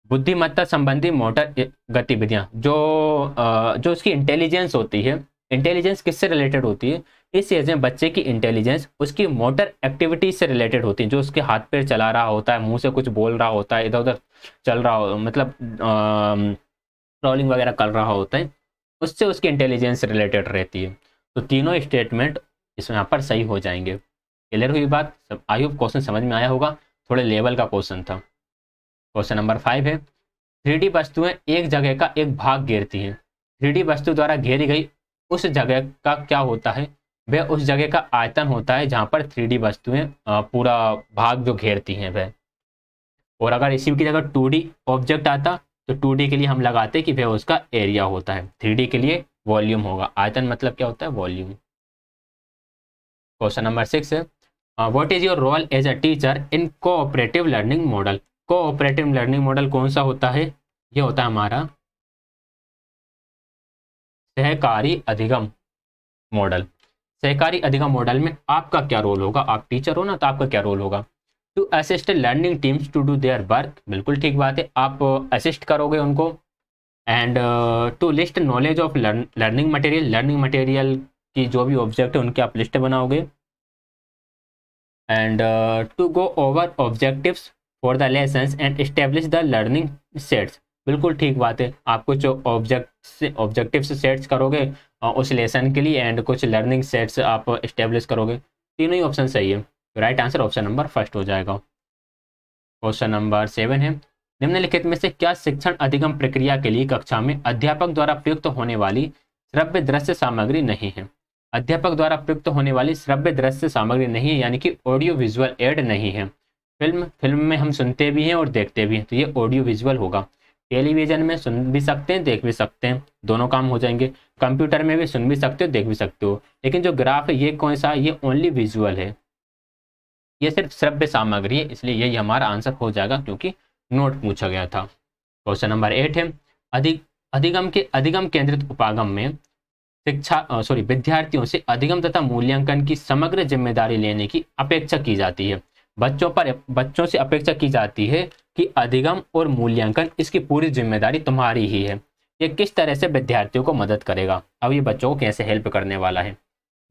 बुद्धिमत्ता संबंधी मोटर गतिविधियां, जो उसकी इंटेलिजेंस होती है, इंटेलिजेंस किससे रिलेटेड होती है? इस एज में बच्चे की इंटेलिजेंस उसकी मोटर एक्टिविटी से रिलेटेड होती है, जो उसके हाथ पैर चला रहा होता है, मुंह से कुछ बोल रहा होता है, इधर उधर चल रहा हो, मतलब ट्रॉलिंग वगैरह कर रहा होता है, उससे उसकी इंटेलिजेंस रिलेटेड रहती है। तो तीनों स्टेटमेंट इसमें यहाँ पर सही हो जाएंगे। क्लियर हुई बात? सब आई होप क्वेश्चन समझ में आया होगा। थोड़े लेवल का क्वेश्चन था। क्वेश्चन नंबर 5 है, 3D वस्तुएं एक जगह का एक भाग घेरती हैं। 3D वस्तु द्वारा घेरी गई उस जगह का क्या होता है? वह उस जगह का आयतन होता है जहां पर 3D वस्तुएं पूरा भाग जो घेरती हैं वह। और अगर इसी की जगह 2D ऑब्जेक्ट आता तो 2D के लिए हम लगाते कि वह उसका एरिया होता है, 3D के लिए वॉल्यूम होगा। आयतन मतलब क्या होता है? वॉल्यूम। क्वेश्चन नंबर 6 है, what is your role as a teacher in cooperative learning model? Cooperative learning model कौन सा होता है? ये होता है हमारा सहकारी अधिगम मॉडल। सहकारी अधिगम मॉडल में आपका क्या रोल होगा? आप टीचर हो ना, तो आपका क्या रोल होगा? To assist learning teams to do their work, बिल्कुल ठीक बात है, आप असिस्ट करोगे उनको। And to list knowledge of learning material, learning material की जो भी ऑब्जेक्ट है उनकी आप लिस्ट बनाओगे। And to go over objectives for the lessons and establish the learning sets, बिल्कुल ठीक बात है, आप कुछ ऑब्जेक्टिव्स सेट्स करोगे उस लेसन के लिए, एंड कुछ लर्निंग सेट्स आप एस्टेब्लिश करोगे। तीनों ही ऑप्शन सही है। Right answer option number first हो जाएगा। क्वेश्चन नंबर 7 है, निम्नलिखित में से क्या शिक्षण अधिगम प्रक्रिया के लिए कक्षा में अध्यापक द्वारा प्रयुक्त होने वाली श्रव्य दृश्य सामग्री नहीं है? अध्यापक द्वारा प्रयुक्त होने वाली श्रव्य दृश्य सामग्री नहीं है, यानी कि ऑडियो विजुअल एड नहीं है। फिल्म में हम सुनते भी हैं और देखते भी हैं, तो ये ऑडियो विजुअल होगा। टेलीविजन में सुन भी सकते हैं, देख भी सकते हैं, दोनों काम हो जाएंगे। कंप्यूटर में भी सुन भी सकते हो, देख भी सकते हो। लेकिन जो ग्राफ है ये कौन सा? ये ओनली विजुअल है, ये सिर्फ श्रव्य सामग्री है, इसलिए यही हमारा आंसर हो जाएगा, क्योंकि नोट पूछा गया था। क्वेश्चन नंबर 8 है, अधिगम केंद्रित उपागम में विद्यार्थियों से अधिगम तथा मूल्यांकन की समग्र जिम्मेदारी लेने की अपेक्षा की जाती है। बच्चों से अपेक्षा की जाती है कि अधिगम और मूल्यांकन इसकी पूरी जिम्मेदारी तुम्हारी ही है। ये किस तरह से विद्यार्थियों को मदद करेगा? अब ये बच्चों को कैसे हेल्प करने वाला है?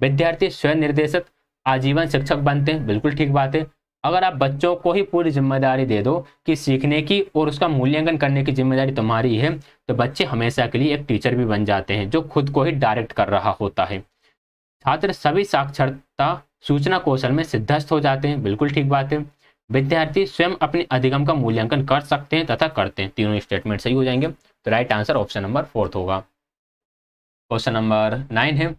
विद्यार्थी स्वयं निर्देशित आजीवन शिक्षक बनते हैं, बिल्कुल ठीक बात है। अगर आप बच्चों को ही पूरी जिम्मेदारी दे दो कि सीखने की और उसका मूल्यांकन करने की जिम्मेदारी तुम्हारी है, तो बच्चे हमेशा के लिए एक टीचर भी बन जाते हैं जो खुद को ही डायरेक्ट कर रहा होता है। छात्र सभी साक्षरता सूचना कौशल में सिद्धस्त हो जाते हैं, बिल्कुल ठीक बात है। विद्यार्थी स्वयं अपने अधिगम का मूल्यांकन कर सकते हैं तथा करते हैं, तीनों स्टेटमेंट सही हो जाएंगे। तो राइट आंसर ऑप्शन नंबर 4 होगा। क्वेश्चन नंबर 9 है,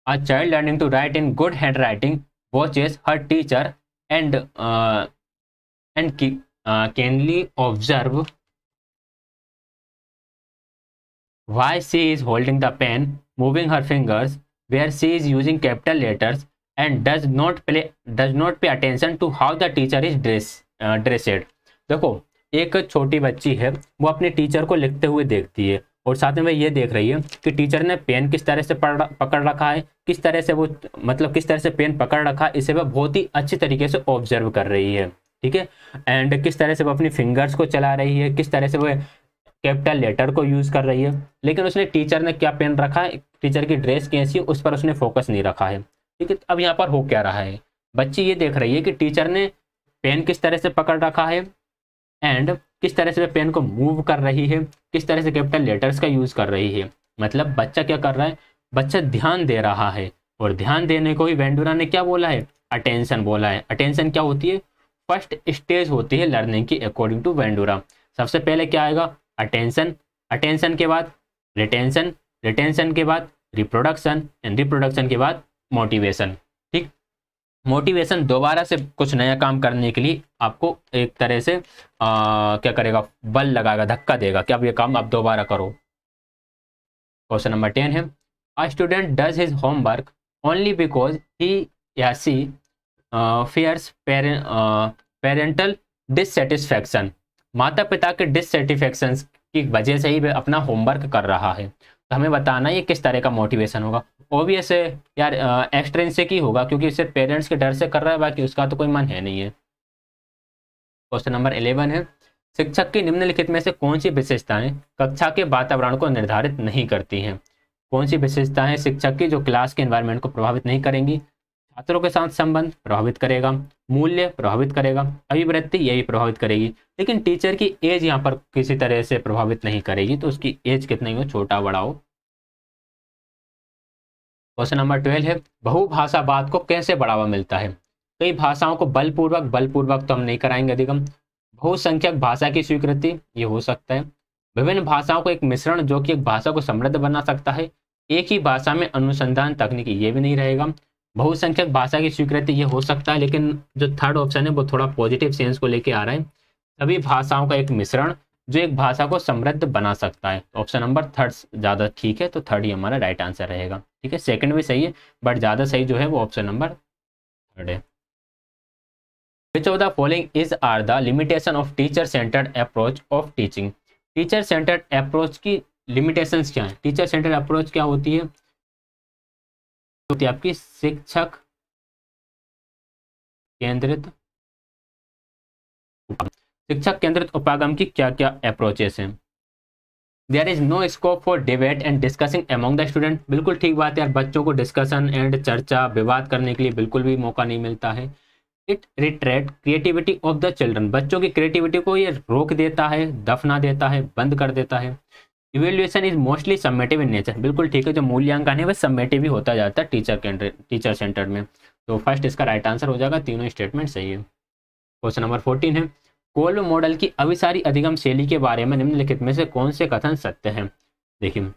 A child learning to write in good handwriting watches her teacher and keenly observe why she is holding the pen, moving her fingers, where she is using capital letters, and does not pay attention to how the teacher is dressed. देखो, एक छोटी बच्ची है, वो अपने teacher को लिखते हुए देखती है और साथ में वह ये देख रही है कि टीचर ने पेन किस तरह से पकड़ रखा है, किस तरह से वो किस तरह से पेन पकड़ रखा है, इसे वह बहुत ही अच्छी तरीके से ऑब्जर्व कर रही है। ठीक है, एंड किस तरह से वो अपनी फिंगर्स को चला रही है, किस तरह से वो कैपिटल लेटर को यूज कर रही है, लेकिन उसने टीचर ने क्या पहन रखा है, टीचर की ड्रेस कैसी है उस पर उसने फोकस नहीं रखा है। ठीक है, अब यहाँ पर हो क्या रहा है, बच्ची ये देख रही है कि टीचर ने पेन किस तरह से पकड़ रखा है एंड किस तरह से पेन को मूव कर रही है, किस तरह से कैपिटल लेटर्स का यूज कर रही है। मतलब बच्चा क्या कर रहा है, बच्चा ध्यान दे रहा है, और ध्यान देने को ही वेंडुरा ने क्या बोला है, अटेंशन बोला है। अटेंशन क्या होती है, फर्स्ट स्टेज होती है लर्निंग की अकॉर्डिंग टू वेंडुरा। सबसे पहले क्या आएगा, अटेंशन, अटेंशन के बाद रिटेंशन, रिटेंशन के बाद रिप्रोडक्शन एंड रिप्रोडक्शन के बाद मोटिवेशन। ठीक, मोटिवेशन दोबारा से कुछ नया काम करने के लिए आपको एक तरह से क्या करेगा, बल लगाएगा, धक्का देगा कि अब ये काम आप दोबारा करो। क्वेश्चन नंबर 10 है, a student does his homework only because he या सी fears पेरेंटल डिससेटिस्फैक्शन। माता पिता के डिससेटिस्फैक्शन की वजह से ही वह अपना होमवर्क कर रहा है। तो हमें बताना ये किस तरह का मोटिवेशन होगा। ऑब्वियस है यार, एक्सट्रिंसिक ही होगा, क्योंकि सिर्फ पेरेंट्स के डर से कर रहा है, बाकी उसका तो कोई मन है नहीं है। क्वेश्चन नंबर 11 है, शिक्षक की निम्नलिखित में से कौन सी विशेषताएं कक्षा के वातावरण को निर्धारित नहीं करती हैं। कौन सी विशेषताएं शिक्षक की जो क्लास के एनवायरनमेंट को प्रभावित नहीं करेंगी, छात्रों के साथ संबंध प्रभावित करेगा, मूल्य प्रभावित करेगा, अभिवृत्ति यही प्रभावित करेगी, लेकिन टीचर की एज यहाँ पर किसी तरह से प्रभावित नहीं करेगी। तो उसकी एज कितनी हो, छोटा बड़ा हो। क्वेश्चन नंबर 12 है, बहुभाषावाद को कैसे बढ़ावा मिलता है। कई भाषाओं को बलपूर्वक तो हम नहीं कराएंगे अधिगम। बहुसंख्यक भाषा की स्वीकृति ये हो सकता है। विभिन्न भाषाओं को एक मिश्रण जो कि एक भाषा को समृद्ध बना सकता है। एक ही भाषा में अनुसंधान तकनीकी ये भी नहीं रहेगा। बहुसंख्यक भाषा की स्वीकृति ये हो सकता है, लेकिन जो थर्ड ऑप्शन है वो थोड़ा पॉजिटिव सेंस को लेके आ रहा है। सभी भाषाओं का एक मिश्रण जो एक भाषा को समृद्ध बना सकता है। ऑप्शन नंबर थर्ड ज़्यादा ठीक है, तो थर्ड ही हमारा राइट आंसर रहेगा। ठीक है, सेकंड भी सही है, बट ज़्यादा सही जो है वो ऑप्शन नंबर थर्ड है। Which of the following is are the limitation of teacher centered approach of teaching? Teacher centred approach की लिमिटेशंस क्या है। टीचर सेंटर्ड अप्रोच क्या होती है, होती है आपकी शिक्षक केंद्रित उपागम की क्या क्या अप्रोचेस हैं। There is no scope for debate and discussing among the student. बिल्कुल ठीक बात है यार, बच्चों को डिस्कशन एंड चर्चा विवाद करने के लिए बिल्कुल भी मौका नहीं मिलता है। It retract creativity of the children. बच्चों की क्रिएटिविटी को ये रोक देता है, दफना देता है, बंद कर देता है। Evaluation is mostly summative in nature. बिल्कुल ठीक है, जो मूल्यांकन है वह सबमेटिव ही होता जाता है टीचर सेंटर्ड में। तो फर्स्ट इसका राइट आंसर हो जाएगा, तीनों स्टेटमेंट सही है। क्वेश्चन नंबर 14 है, कोल्ब मॉडल की अभिसारी अधिगम शैली के बारे में निम्नलिखित में से कौन से कथन सत्य हैं। देखिए,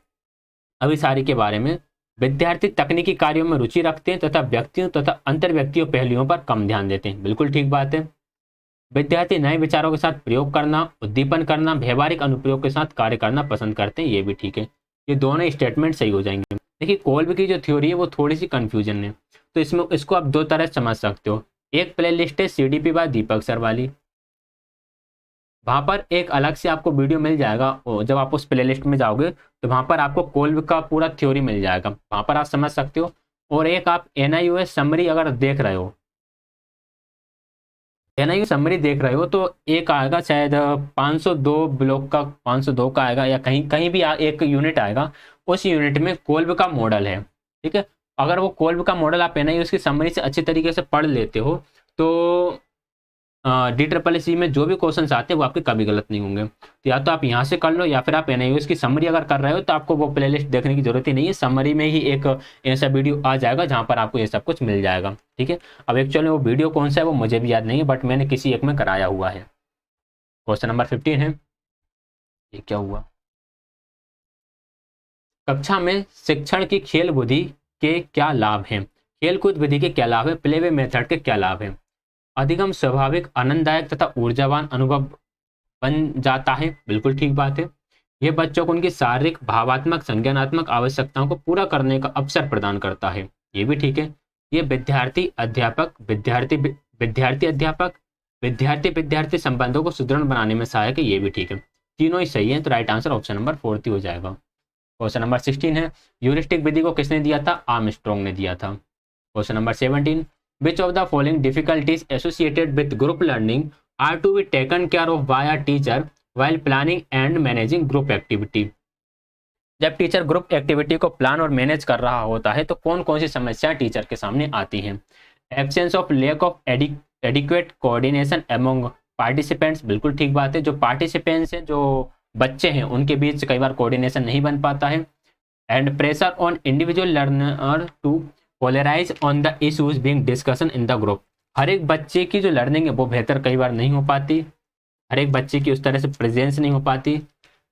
अभिसारी के बारे में, विद्यार्थी तकनीकी कार्यों में रुचि रखते हैं तथा व्यक्तियों तथा अंतर व्यक्तियों पहलुओं पर कम ध्यान देते हैं। बिल्कुल ठीक बात है। विद्यार्थी नए विचारों के साथ प्रयोग करना, उद्दीपन करना, व्यवहारिक अनुप्रयोग के साथ कार्य करना पसंद करते हैं। ये भी ठीक है, ये दोनों स्टेटमेंट सही हो जाएंगे। देखिए, कोल्ब की जो थ्योरी है वो थोड़ी सी कंफ्यूजन है, तो इसमें इसको आप दो तरह समझ सकते हो। एक प्ले लिस्ट है CDP बाय दीपक सर वाली, वहाँ पर एक अलग से आपको वीडियो मिल जाएगा। जब आप उस प्ले लिस्ट में जाओगे तो वहाँ पर आपको कोल्ब का पूरा थ्योरी मिल जाएगा, वहाँ पर आप समझ सकते हो। और एक आप NIOS समरी अगर देख रहे हो, NIOS समरी देख रहे हो, तो एक आएगा शायद 502 ब्लॉक का, 502 का आएगा, या कहीं कहीं भी एक यूनिट आएगा। उस यूनिट में कोल्ब का मॉडल है। ठीक है, अगर वो कोल्ब का मॉडल आप NIOS की समरी से अच्छी तरीके से पढ़ लेते हो तो DCCC में जो भी क्वेश्चन आते हैं वो आपके कभी गलत नहीं होंगे। तो या तो आप यहाँ से कर लो, या फिर आप NIOS की समरी अगर कर रहे हो तो आपको वो प्लेलिस्ट देखने की जरूरत ही नहीं है। समरी में ही एक ऐसा वीडियो आ जाएगा जहाँ पर आपको ये सब कुछ मिल जाएगा। ठीक है, अब एक्चुअली वो वीडियो कौन सा है वो मुझे भी याद नहीं है, बट मैंने किसी एक में कराया हुआ है। क्वेश्चन नंबर 15 है, ये क्या हुआ, कक्षा में शिक्षण की खेल बुद्धि के क्या लाभ हैं। खेलकूद विधि के क्या लाभ है, प्लेवे मेथड के क्या लाभ है। अधिगम स्वाभाविक, आनंददायक तथा ऊर्जावान अनुभव बन जाता है। बिल्कुल ठीक बात है। यह बच्चों को उनकी शारीरिक, भावात्मक, संज्ञानात्मक आवश्यकताओं को पूरा करने का अवसर प्रदान करता है। ये भी ठीक है। ये विद्यार्थी अध्यापक, विद्यार्थी अध्यापक, विद्यार्थी संबंधों को सुदृढ़ बनाने में सहायक है। ये भी ठीक है, तीनों ही सही है। तो राइट आंसर ऑप्शन नंबर 4 हो जाएगा। क्वेश्चन नंबर 16 है, ह्यूरिस्टिक विधि को किसने दिया था, आर्मस्ट्रॉन्ग ने दिया था। Question number 17, which of the following difficulties associated with group learning are to be taken care of by a teacher while planning and managing group activity. जब टीचर ग्रुप एक्टिविटी को plan और manage कर रहा होता है तो कौन कौन सी समस्याएं टीचर के सामने आती हैं? Absence of lake of adequate coordination among participants, बिल्कुल ठीक बात है। जो पार्टिसिपेंट्स हैं, जो बच्चे हैं, उनके बीच कई बार कोऑर्डिनेशन नहीं बन पाता है। And pressure on individual learner to polarize on the issues being discussion in the group. हर एक बच्चे की जो लर्निंग है वो बेहतर कई बार नहीं हो पाती, हर एक बच्चे की उस तरह से प्रेजेंस नहीं हो पाती।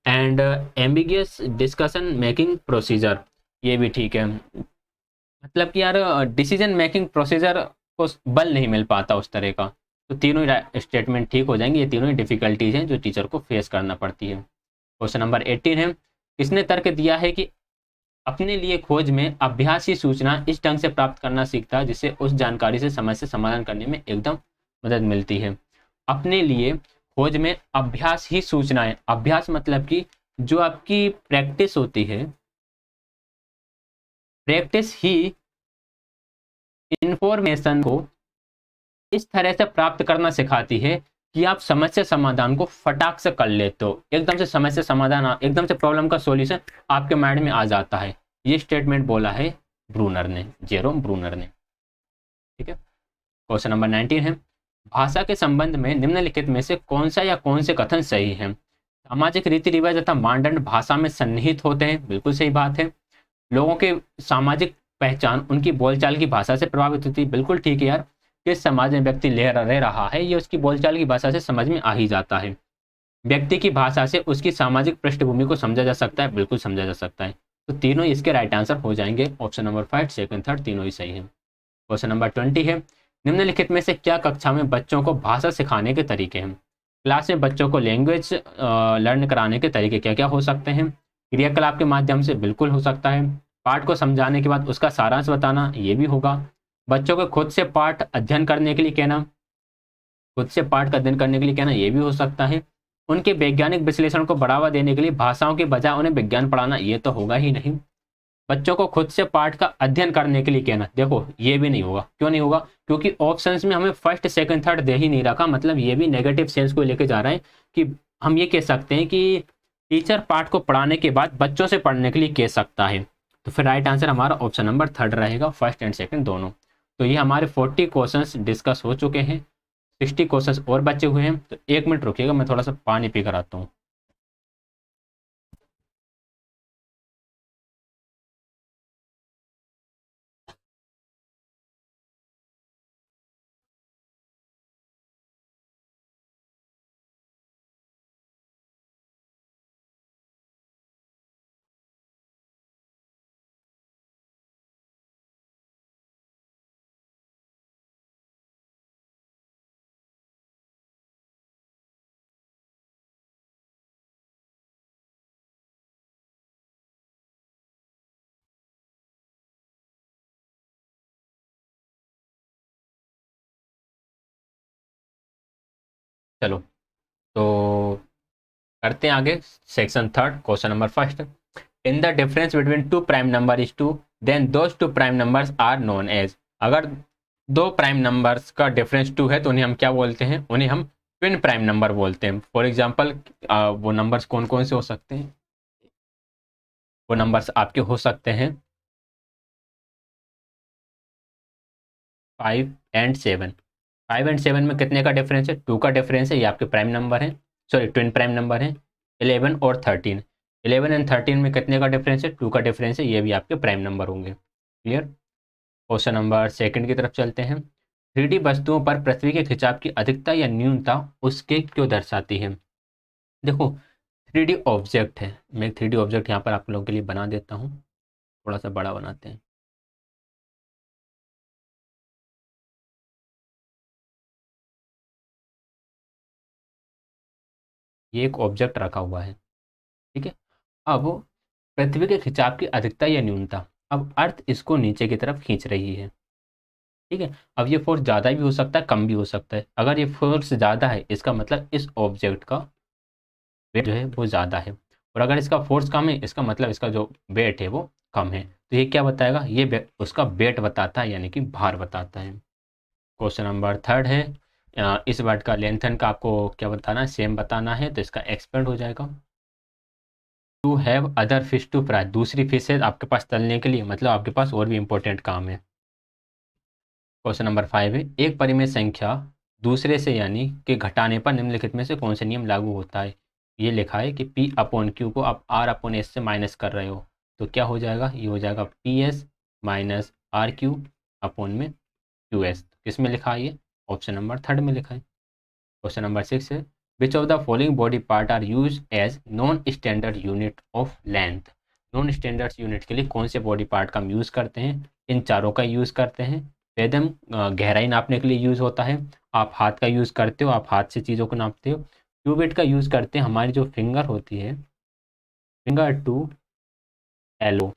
And ambiguous discussion making procedure, ये भी ठीक है। मतलब कि यार डिसीजन मेकिंग प्रोसीजर को बल नहीं मिल पाता उस तरह का। तो तीनों ही स्टेटमेंट ठीक हो जाएंगे। ये तीनों ही डिफिकल्टीज हैं जो टीचर को फेस करना पड़ती है। क्वेश्चन नंबर 18 है, किसने तर्क दिया है कि अपने लिए खोज में अभ्यास ही सूचना इस ढंग से प्राप्त करना सीखता है जिससे उस जानकारी से समस्या समाधान करने में एकदम मदद मिलती है। अपने लिए खोज में अभ्यास ही सूचनाएं, अभ्यास मतलब कि जो आपकी प्रैक्टिस होती है, प्रैक्टिस ही इंफॉर्मेशन को इस तरह से प्राप्त करना सिखाती है कि आप समस्या समाधान को फटाक से कर लेते हो, एकदम से समस्या समाधान, एकदम से प्रॉब्लम का सॉल्यूशन आपके माइंड में आ जाता है। ये स्टेटमेंट बोला है ब्रूनर ने, जेरोम ब्रूनर ने। ठीक है। क्वेश्चन नंबर 19 है, भाषा के संबंध में निम्नलिखित में से कौन सा या कौन से कथन सही है? सामाजिक रीति रिवाज तथा मानदंड भाषा में सन्निहित होते हैं, बिल्कुल सही बात है। लोगों के सामाजिक पहचान उनकी बोलचाल की भाषा से प्रभावित होती है, बिल्कुल ठीक है यार। किस समाज में व्यक्ति रह रहा है ये उसकी बोलचाल की भाषा से समझ में आ ही जाता है। व्यक्ति की भाषा से उसकी सामाजिक पृष्ठभूमि को समझा जा सकता है, बिल्कुल समझा जा सकता है। तो तीनों इसके राइट आंसर हो जाएंगे। ऑप्शन नंबर 5, सेकंड, थर्ड तीनों ही सही है। क्वेश्चन नंबर 20 है, निम्नलिखित में से क्या कक्षा में बच्चों को भाषा सिखाने के तरीके हैं? क्लास में बच्चों को लैंग्वेज लर्न कराने के तरीके क्या क्या हो सकते हैं? क्रियाकलाप के माध्यम से, बिल्कुल हो सकता है। पाठ को समझाने के बाद उसका सारांश बताना, ये भी होगा। बच्चों को खुद से पाठ अध्ययन करने के लिए कहना, खुद से पाठ का अध्ययन करने के लिए कहना, ये भी हो सकता है। उनके वैज्ञानिक विश्लेषण को बढ़ावा देने के लिए भाषाओं के बजाय उन्हें विज्ञान पढ़ाना, ये तो होगा ही नहीं। बच्चों को खुद से पाठ का अध्ययन करने के लिए कहना, देखो ये भी नहीं होगा। क्यों नहीं होगा? क्योंकि ऑप्शंस में हमें फर्स्ट सेकंड थर्ड दे ही नहीं रखा। मतलब ये भी नेगेटिव सेंस को लेके जा रहा है कि हम ये कह सकते हैं कि टीचर पाठ को पढ़ाने के बाद बच्चों से पढ़ने के लिए कह सकता है। तो फिर राइट आंसर हमारा ऑप्शन नंबर 3 रहेगा, फर्स्ट एंड सेकंड दोनों। तो ये हमारे 40 क्वेश्चंस डिस्कस हो चुके हैं, 60 क्वेश्चंस और बचे हुए हैं। तो 1 मिनट रुकिएगा, मैं थोड़ा सा पानी पी कर आता हूँ। चलो तो करते हैं आगे। Section 3, question number first. In the difference between two prime number is 2, then those two prime numbers are known as. अगर दो प्राइम नंबर्स का डिफरेंस 2 है तो उन्हें हम क्या बोलते हैं? उन्हें हम ट्विन प्राइम नंबर बोलते हैं। फॉर एग्जाम्पल वो नंबर्स कौन कौन से हो सकते हैं? वो नंबर्स आपके हो सकते हैं 5 एंड 7। 5 एंड 7 में कितने का डिफरेंस है? 2 का डिफरेंस है, ये आपके प्राइम नंबर है, सॉरी ट्विन प्राइम नंबर है। 11 और 13, 11 एंड 13 में कितने का डिफरेंस है? 2 का डिफरेंस है, ये भी आपके प्राइम नंबर होंगे। क्लियर। क्वेश्चन नंबर सेकंड की तरफ चलते हैं। 3D वस्तुओं पर पृथ्वी के खिंचाव की अधिकता या न्यूनता उसके क्यों दर्शाती है? देखो 3D ऑब्जेक्ट है, मैं 3D ऑब्जेक्ट यहाँ पर आप लोगों के लिए बना देता हूँ, थोड़ा सा बड़ा बनाते हैं। ये एक ऑब्जेक्ट रखा हुआ है, ठीक है। अब पृथ्वी के खिंचाव की अधिकता या न्यूनता, अब अर्थ इसको नीचे की तरफ खींच रही है, ठीक है। अब ये फोर्स ज़्यादा भी हो सकता है, कम भी हो सकता है। अगर ये फोर्स ज़्यादा है इसका मतलब इस ऑब्जेक्ट का वेट जो है वो ज़्यादा है, और अगर इसका फोर्स कम है इसका मतलब इसका जो वेट है वो कम है। तो ये क्या बताएगा? ये उसका वेट बताता है, यानी कि भार बताता है। क्वेश्चन नंबर 3 है, इस वर्ड का लेंथन का आपको क्या बताना है, सेम बताना है, तो इसका एक्सपेंड हो जाएगा। To have other fish to fry, दूसरी फिश है आपके पास तलने के लिए, मतलब आपके पास और भी इंपॉर्टेंट काम है। क्वेश्चन नंबर 5 है, एक परिमेय संख्या दूसरे से यानी कि घटाने पर निम्नलिखित में से कौन से नियम लागू होता है। ये लिखा है कि पी अपॉन क्यू को आप आर अपॉन एस से माइनस कर रहे हो, तो क्या हो जाएगा, ये हो जाएगा P S minus R Q upon में क्यू एस। किस में लिखा है ये, ऑप्शन नंबर 3 में लिखा है। क्वेश्चन नंबर 6 है, which of the following body part are use as non standard unit of length. Non standard unit के लिए कौन से बॉडी पार्ट का हम यूज़ करते हैं, इन चारों का यूज़ करते हैं। वेदम गहराई नापने के लिए यूज़ होता है, आप हाथ का यूज़ करते हो, आप हाथ से चीज़ों को नापते हो। क्यूबिट का यूज़ करते हैं, हमारी जो फिंगर होती है, finger to elbow,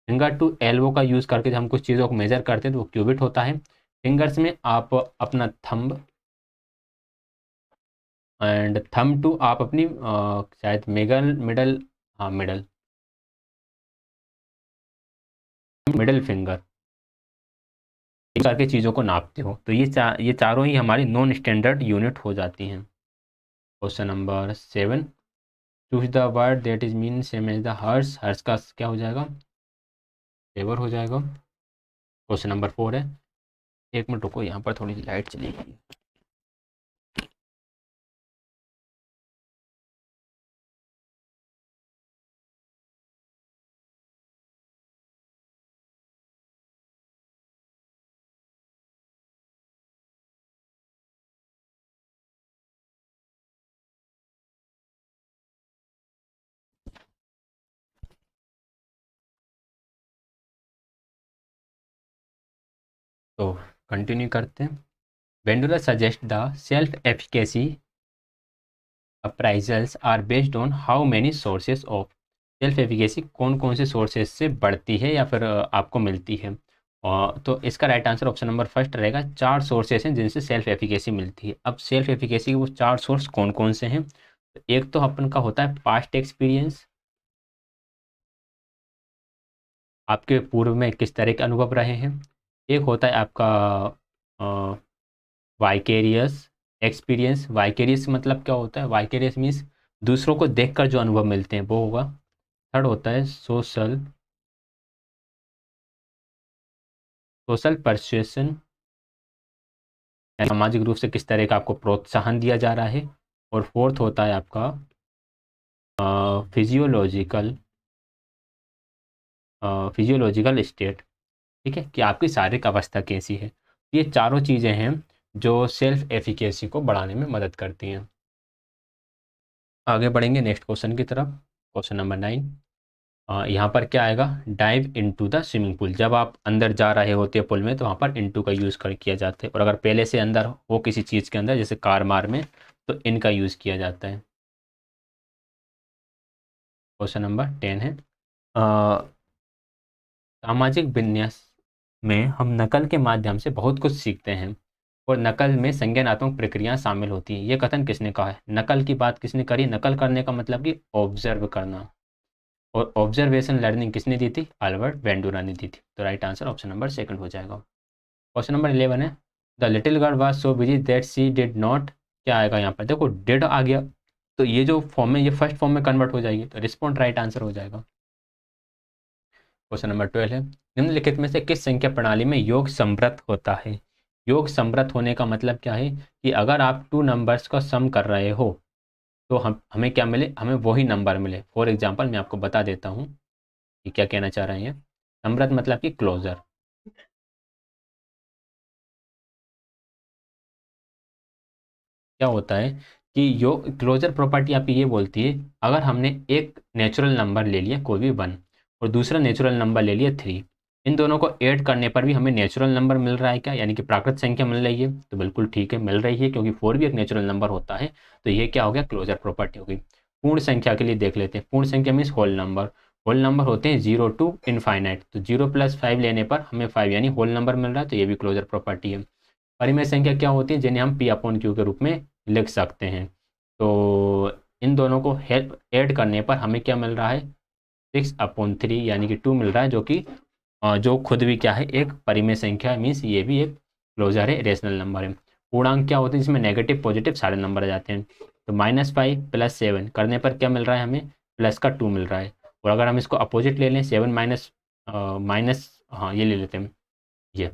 finger to elbow का यूज़ करके जब हम कुछ चीज़ों को मेजर करते हैं तो वो क्यूबिट होता है। फिंगर्स में आप अपना थंब एंड थंब टू आप अपनी शायद मिडल मिडल, हाँ मिडल, मिडल फिंगर करके चीज़ों को नापते हो, तो ये चारों ही हमारी नॉन स्टैंडर्ड यूनिट हो जाती हैं। Question number 7, choose the word that is mean same as the hers, hers का क्या हो जाएगा, फेवर हो जाएगा। क्वेश्चन नंबर 4 है, एक मिनट रुको, यहाँ पर थोड़ी लाइट चली गई है। तो कंटिन्यू करते हैं। Bandura suggest the self efficacy appraisals are based on how many sources of, self efficacy कौन कौन से सोर्सेज से बढ़ती है या फिर आपको मिलती है। और तो इसका right answer option number first रहेगा, 4 सोर्सेज हैं जिनसे सेल्फ एफिकेसी मिलती है। अब सेल्फ एफिकेसी के वो 4 सोर्स कौन कौन से हैं, तो एक तो अपन का होता है पास्ट एक्सपीरियंस, आपके पूर्व में किस तरह के अनुभव रहे हैं। एक होता है आपका वाइकेरियस एक्सपीरियंस, वाइकेरियस मतलब क्या होता है, वाइकेरियस मीन्स दूसरों को देखकर जो अनुभव मिलते हैं वो होगा। थर्ड होता है सोशल, सोशल परसुएशन, सामाजिक रूप से किस तरह का आपको प्रोत्साहन दिया जा रहा है। और फोर्थ होता है आपका फिजियोलॉजिकल, फिजियोलॉजिकल स्टेट, ठीक है, कि आपकी शारीरिक अवस्था कैसी है। ये चारों चीज़ें हैं जो सेल्फ एफिकेसी को बढ़ाने में मदद करती हैं। आगे बढ़ेंगे नेक्स्ट क्वेश्चन की तरफ। क्वेश्चन नंबर 9, यहाँ पर क्या आएगा, dive into the swimming pool, जब आप अंदर जा रहे होते हैं पुल में तो वहाँ पर इनटू का यूज़ कर किया जाता है, और अगर पहले से अंदर हो किसी चीज़ के अंदर जैसे कार मार में, तो इनका यूज़ किया जाता है। क्वेश्चन नंबर 10 है, सामाजिक विन्यास में हम नकल के माध्यम से बहुत कुछ सीखते हैं और नकल में संज्ञानात्मक प्रक्रियाएं शामिल होती हैं। ये कथन किसने कहा है, नकल की बात किसने करी, नकल करने का मतलब कि ऑब्जर्व करना, और ऑब्जर्वेशन लर्निंग किसने दी थी, अल्बर्ट वेंडुरा ने दी थी। तो right answer option number second हो जाएगा। क्वेश्चन नंबर 11 है, the little girl was so busy that she did not, क्या आएगा यहाँ पर, देखो डिड आ गया, तो ये जो फॉर्म है ये फर्स्ट फॉर्म में कन्वर्ट हो जाएगी, तो रिस्पॉन्ड राइट आंसर हो जाएगा। क्वेश्चन नंबर 12 है, निम्नलिखित में से किस संख्या प्रणाली में योग समृद्ध होता है। योग समृद्ध होने का मतलब क्या है, कि अगर आप 2 नंबर्स का सम कर रहे हो तो हमें क्या मिले, हमें वही नंबर मिले। फॉर एग्जांपल मैं आपको बता देता हूँ कि क्या कहना चाह रहे हैं। समृद्ध मतलब कि क्लोजर, क्या होता है कि यो क्लोजर प्रॉपर्टी आपकी ये बोलती है, अगर हमने एक नेचुरल नंबर ले लिया कोई भी 1 और दूसरा नेचुरल नंबर ले लिया 3, इन दोनों को ऐड करने पर भी हमें नेचुरल नंबर मिल रहा है क्या, यानी कि प्राकृत संख्या मिल रही है, तो बिल्कुल ठीक है, मिल रही है, क्योंकि 4 भी एक नेचुरल नंबर होता है। तो ये क्या हो गया, क्लोजर प्रॉपर्टी हो गई। पूर्ण संख्या के लिए देख लेते हैं, पूर्ण संख्या means whole number, whole number होते हैं 0 टू इनफाइनाइट, तो 0 + 5 लेने पर हमें 5 यानी होल नंबर मिल रहा है, तो ये भी क्लोजर प्रॉपर्टी है। परिमेय संख्या क्या होती है, जिन्हें हम पी अपॉन क्यू के रूप में लिख सकते हैं। तो इन दोनों को हेल्प ऐड करने पर हमें क्या मिल रहा है, 6/3 यानी कि 2 मिल रहा है, जो कि जो खुद भी क्या है, एक परिमेय संख्या है, मीन्स ये भी एक क्लोजर है, रेशनल नंबर है। पूर्णांक क्या होते हैं जिसमें नेगेटिव पॉजिटिव सारे नंबर आ जाते हैं। तो -5 + 7 करने पर क्या मिल रहा है हमें, +2 मिल रहा है। और अगर हम इसको अपोजिट ले लें 7 माइनस माइनस हाँ ये ले लेते हैं, ये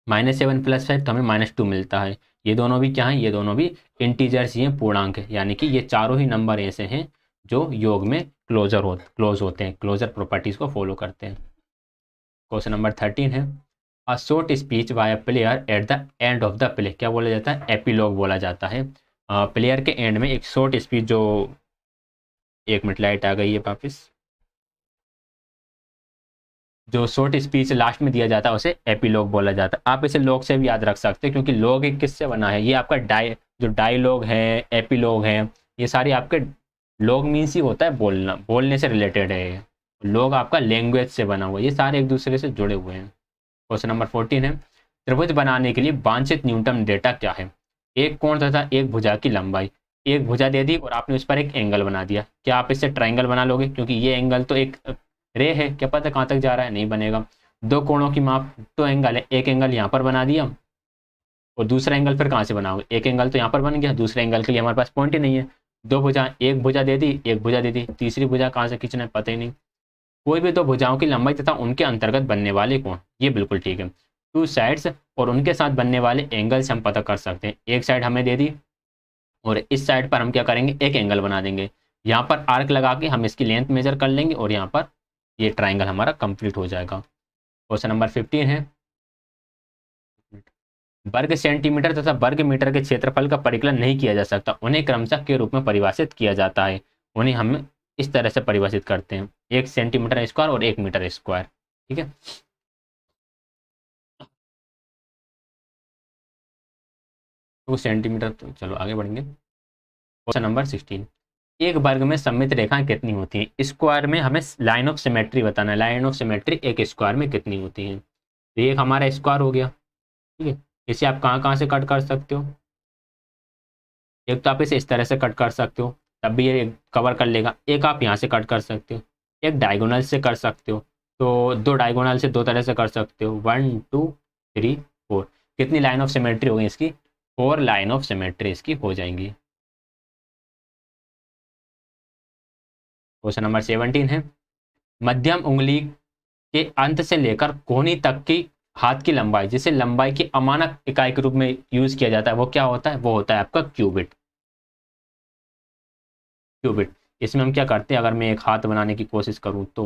-7 + 5 तो हमें -2 मिलता है। ये दोनों भी क्या हैं, ये दोनों भी इंटीजर्स ही हैं, पूर्णांक है, यानी कि ये चारों ही नंबर ऐसे हैं जो योग में क्लोज होते हैं, क्लोजर प्रॉपर्टीज को फॉलो करते हैं। क्वेश्चन नंबर 13 है, a short speech bye a player at the end of the play, क्या बोला जाता है, एपिलॉग बोला जाता है। प्लेयर के एंड में एक शॉर्ट स्पीच जो, एक मिनट लाइट आ गई है वापिस, जो शॉर्ट स्पीच लास्ट में दिया जाता है उसे एपिलॉग बोला जाता है। आप इसे लॉग से भी याद रख सकते हैं क्योंकि लॉग एक किससे बना है, ये आपका जो डायलॉग है, एपिलॉग है, ये सारे आपके, लॉग मीन्स ही होता है बोलना, बोलने से रिलेटेड है। लॉग आपका लैंग्वेज से बना हुआ है, ये सारे एक दूसरे से जुड़े हुए हैं। क्वेश्चन नंबर 14 है, त्रिभुज बनाने के लिए वांछित न्यूनतम डेटा क्या है। एक कोण तथा एक भुजा की लंबाई, एक भुजा दे दी और आपने उस पर एक एंगल बना दिया, क्या आप इससे ट्राइंगल बना लोगे, क्योंकि ये एंगल तो एक रे है, क्या पता कहाँ तक जा रहा है, नहीं बनेगा। दो कोणों की माप, दो एंगल है, एक एंगल यहाँ पर बना दिया और दूसरा एंगल फिर कहाँ से बनाओगे, एक एंगल तो यहाँ पर बन गया, दूसरे एंगल के लिए हमारे पास पॉइंट ही नहीं है। दो भुजा, एक भुजा दे दी, एक भुजा दे दी, तीसरी भुजा कहाँ से खींचना है पता ही नहीं। कोई भी दो भुजाओं की लंबाई तथा उनके अंतर्गत बनने वाले कोण, ये बिल्कुल ठीक है। टू साइड्स और उनके साथ बनने वाले एंगल से हम पता कर सकते हैं। एक साइड हमें दे दी और इस साइड पर हम क्या करेंगे, एक एंगल बना देंगे, यहाँ पर आर्क लगा के हम इसकी लेंथ मेजर कर लेंगे और यहाँ पर ये ट्राइंगल हमारा कंप्लीट हो जाएगा। क्वेश्चन नंबर 15 है, वर्ग सेंटीमीटर तथा वर्ग मीटर के क्षेत्रफल का परिकलन नहीं किया जा सकता, उन्हें क्रमशः के रूप में परिभाषित किया जाता है। उन्हें हम इस तरह से परिभाषित करते हैं, 1 सेंटीमीटर स्क्वायर और 1 मीटर स्क्वायर, ठीक है। 2 सेंटीमीटर, तो चलो आगे बढ़ेंगे। क्वेश्चन नंबर 16, एक वर्ग में सममित रेखाएं कितनी होती हैं। स्क्वायर में हमें लाइन ऑफ सिमेट्री बताना है, लाइन ऑफ सिमेट्री एक स्क्वायर में कितनी होती है। तो एक हमारा स्क्वायर हो गया, ठीक है। इसे आप कहाँ कहाँ से कट कर सकते हो, एक तो आप इसे इस तरह से कट कर सकते हो, तब भी ये कवर कर लेगा। एक आप यहाँ से कट कर सकते हो, एक डायगोनल से कर सकते हो, तो दो डायगोनल से दो तरह से कर सकते हो, 1 2 3 4। कितनी लाइन ऑफ सिमेट्री हो गई इसकी, 4 लाइन ऑफ सिमेट्री इसकी हो जाएंगी। क्वेश्चन नंबर 17 है, मध्यम उंगली के अंत से लेकर कोहनी तक की हाथ की लंबाई, जिसे लंबाई की अमानक इकाई के रूप में यूज किया जाता है, वो क्या होता है, वो होता है आपका क्यूबिट। क्यूबिट, इसमें हम क्या करते हैं, अगर मैं एक हाथ बनाने की कोशिश करूं तो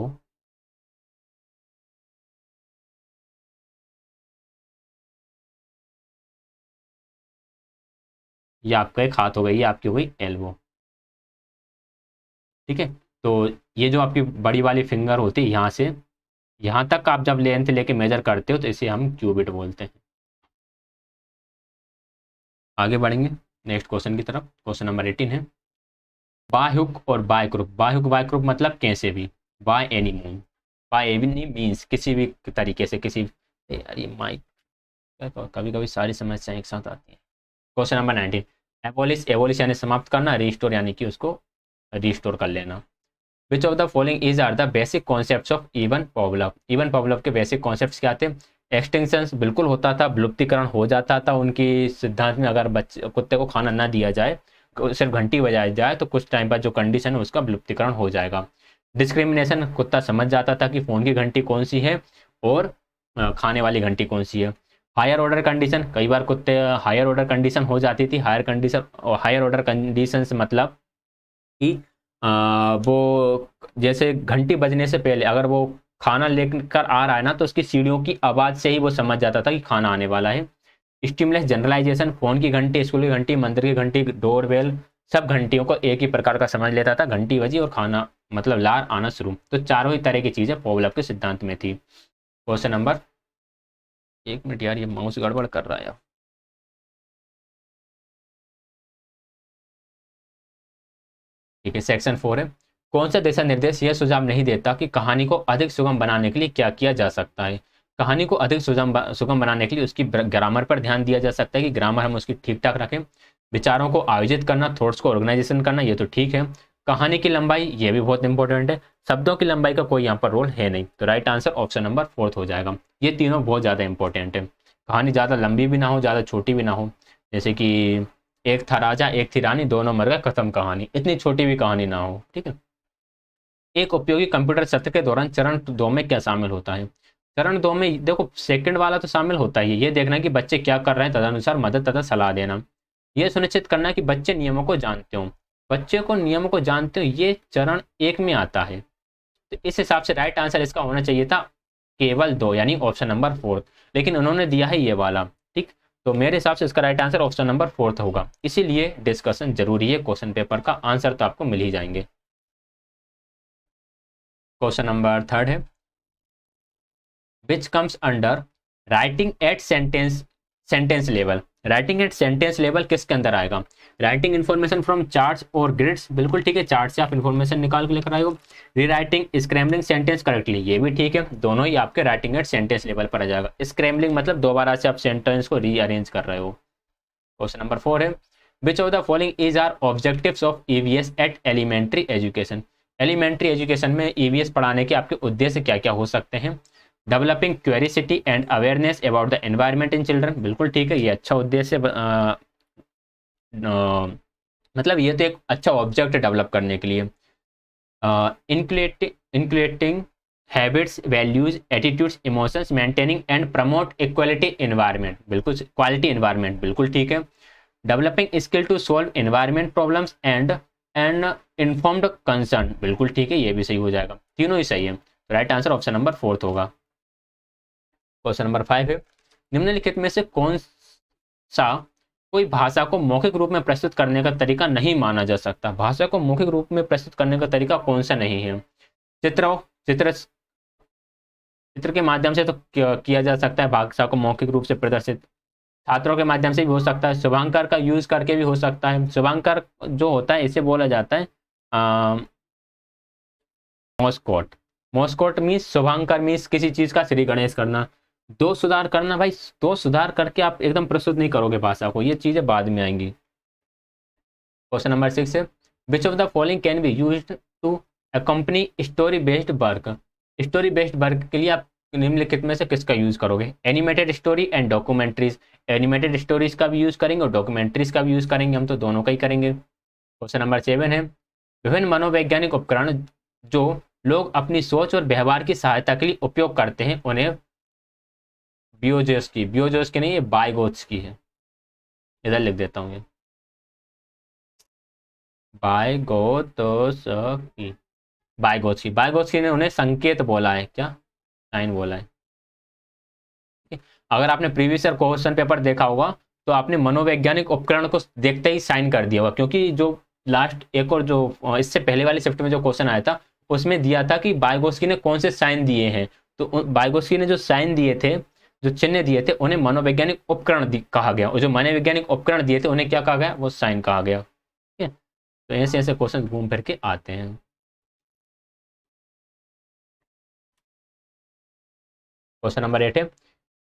ये आपका एक हाथ हो गई, ये आपकी हो गई एल्बो, ठीक है। तो ये जो आपकी बड़ी वाली फिंगर होती है, यहाँ से यहाँ तक आप जब लेंथ लेके मेजर करते हो तो इसे हम क्यूबिट बोलते हैं। आगे बढ़ेंगे नेक्स्ट क्वेश्चन की तरफ। क्वेश्चन नंबर 18 है, बाह्युक और बायक्रुप, बाह्युक बायक्रुप मतलब कैसे भी, by any mean, by any means किसी भी तरीके से, किसी, यार ये माइक, कभी कभी सारी समस्याएं एक साथ आती हैं। क्वेश्चन नंबर 19, एबोलिश, एबोलिश यानी समाप्त करना, रिस्टोर यानी कि उसको रिस्टोर कर लेना। Which of the following is are the basic concepts of Ivan Pavlov, Ivan Pavlov के बेसिक कॉन्सेप्ट्स क्या थे। एक्सटिंक्शन बिल्कुल होता था, विलुप्तीकरण हो जाता था उनकी सिद्धांत में, अगर बच्चे कुत्ते को खाना ना दिया जाए, सिर्फ घंटी बजाई जाए तो कुछ टाइम बाद जो कंडीशन है उसका विलुप्तीकरण हो जाएगा। डिस्क्रिमिनेशन, कुत्ता समझ जाता था कि फ़ोन की घंटी कौन सी है और खाने वाली घंटी कौन सी है। हायर ऑर्डर कंडीशन, कई बार कुत्ते हायर ऑर्डर कंडीशन हो जाती थी, हायर कंडीशन और हायर ऑर्डर कंडीशन मतलब कि वो जैसे घंटी बजने से पहले अगर वो खाना लेकर आ रहा है ना, तो उसकी सीढ़ियों की आवाज़ से ही वो समझ जाता था कि खाना आने वाला है। स्टिमुलस जनरलाइजेशन, फ़ोन की घंटी, स्कूल की घंटी, मंदिर की घंटी, डोरबेल, सब घंटियों को एक ही प्रकार का समझ लेता था, घंटी बजी और खाना मतलब लार आना शुरू। तो चारों ही तरह की चीज़ें पॉवलव के सिद्धांत में थी। क्वेश्चन नंबर, एक मिनट यार ये माउस गड़बड़ कर रहा है यार। ठीक है, सेक्शन 4 है, कौन सा दिशा निर्देश यह सुझाव नहीं देता कि कहानी को अधिक सुगम बनाने के लिए क्या किया जा सकता है। कहानी को अधिक सुगम बनाने के लिए उसकी ग्रामर पर ध्यान दिया जा सकता है कि ग्रामर हम उसकी ठीक ठाक रखें। विचारों को आयोजित करना, थॉट्स को ऑर्गेनाइजेशन करना, ये तो ठीक है। कहानी की लंबाई, ये भी बहुत इंपॉर्टेंट है। शब्दों की लंबाई का कोई यहाँ पर रोल है नहीं, तो राइट आंसर ऑप्शन नंबर 4 हो जाएगा। ये तीनों बहुत ज़्यादा इंपॉर्टेंट है, कहानी ज़्यादा लंबी भी ना हो, ज़्यादा छोटी भी ना हो, जैसे कि एक था राजा एक थी रानी, दोनों मर गए, खत्म कहानी। इतनी छोटी भी कहानी ना हो, ठीक है। एक उपयोगी कंप्यूटर सत्र के दौरान चरण 2 में क्या शामिल होता है? चरण 2 में देखो सेकंड वाला तो शामिल होता ही है, ये देखना कि बच्चे क्या कर रहे हैं, तदनुसार मदद तथा सलाह देना। ये सुनिश्चित करना कि बच्चे नियमों को जानते हो, बच्चे को नियमों को जानते हो, ये चरण 1 में आता है। तो इस हिसाब से राइट आंसर इसका होना चाहिए था केवल 2, यानी ऑप्शन नंबर 4, लेकिन उन्होंने दिया है ये वाला, ठीक। तो मेरे हिसाब से इसका राइट आंसर ऑप्शन नंबर 4 होगा। इसीलिए डिस्कशन जरूरी है, क्वेश्चन पेपर का आंसर तो आपको मिल ही जाएंगे। क्वेश्चन नंबर 3 है, which comes under writing at sentence level. Writing at sentence level किसके अंदर आएगा? राइटिंग इन्फॉर्मेशन फ्रॉम चार्ट्स और ग्रिड्स, बिल्कुल ठीक है, चार्ट से आप इन्फॉर्मेशन निकाल के लेकर आए हो। रीराइटिंग स्क्रैम्बलिंग सेंटेंस करेक्टली, ये भी ठीक है, दोनों ही आपके राइटिंग एट सेंटेंस लेवल पर आ जाएगा। स्क्रैम्बलिंग मतलब दोबारा से आप सेंटेंस को रीअरेंज कर रहे हो। क्वेश्चन नंबर 4 है, which of the following is are objectives of EVS at elementary education. Elementary education में ईवीएस पढ़ाने के आपके उद्देश्य क्या क्या हो सकते हैं? Developing curiosity and awareness about the environment in children, बिल्कुल ठीक है, ये अच्छा उद्देश्य मतलब ये तो एक अच्छा ऑब्जेक्ट डेवलप करने के लिए। Including habits values attitudes emotions maintaining and promote equality environment, बिल्कुल क्वालिटी एनवायरनमेंट, बिल्कुल ठीक है। Developing skill to solve environment problems and informed concern, बिल्कुल ठीक है, ये भी सही हो जाएगा, तीनों ही सही है। राइट आंसर ऑप्शन नंबर 4 होगा। क्वेश्चन नंबर 5 है, निम्नलिखित में से कौन सा कोई भाषा को मौखिक रूप में प्रस्तुत करने का तरीका नहीं माना जा सकता? भाषा को मौखिक रूप में प्रस्तुत करने का तरीका कौन सा नहीं है? चित्र चित्र के माध्यम से तो किया जा सकता है भाषा को मौखिक रूप से प्रदर्शित, छात्रों के माध्यम से भी हो सकता है, शुभांकर का यूज करके भी हो सकता है। शुभांकर जो होता है इसे बोला जाता है मोस्कोट। मोस्कोट मीन्स शुभांकर मीन्स किसी चीज का श्री गणेश करना। दोष सुधार करना, भाई दोष सुधार करके आप एकदम प्रस्तुत नहीं करोगे भाषा को, ये चीजें बाद में आएंगी। क्वेश्चन नंबर 6 है, which of the following can be used to accompany story based work. Story based work के लिए आप निम्नलिखित में से किसका यूज करोगे? Animated story and documentaries. Animated stories का भी यूज करेंगे और डॉक्यूमेंट्रीज का भी यूज करेंगे, हम तो दोनों का ही करेंगे। क्वेश्चन नंबर 7 है, विभिन्न मनोवैज्ञानिक उपकरण जो लोग अपनी सोच और व्यवहार की सहायता के लिए उपयोग करते हैं उन्हें बियोजोस की नहीं, ये बायगोट्स की है, इधर लिख देता हूँ, ये बायगोट्स की ने उन्हें संकेत बोला है, क्या साइन बोला है। अगर आपने प्रीवियस ईयर क्वेश्चन पेपर देखा होगा तो आपने मनोवैज्ञानिक उपकरण को देखते ही साइन कर दिया होगा, क्योंकि जो लास्ट एक और जो इससे पहले वाली शिफ्ट में जो क्वेश्चन आया था उसमें दिया था कि बायगोस्की ने कौन से साइन दिए हैं, तो बायगोस्की ने जो साइन दिए थे, जो चिन्ह दिए थे, उन्हें मनोवैज्ञानिक उपकरण कहा गया, और जो मनोवैज्ञानिक उपकरण दिए थे उन्हें क्या कहा गया? वो साइन कहा गया, ठीक है। तो ऐसे ऐसे क्वेश्चन घूम फिर के आते हैं। क्वेश्चन नंबर 8 है,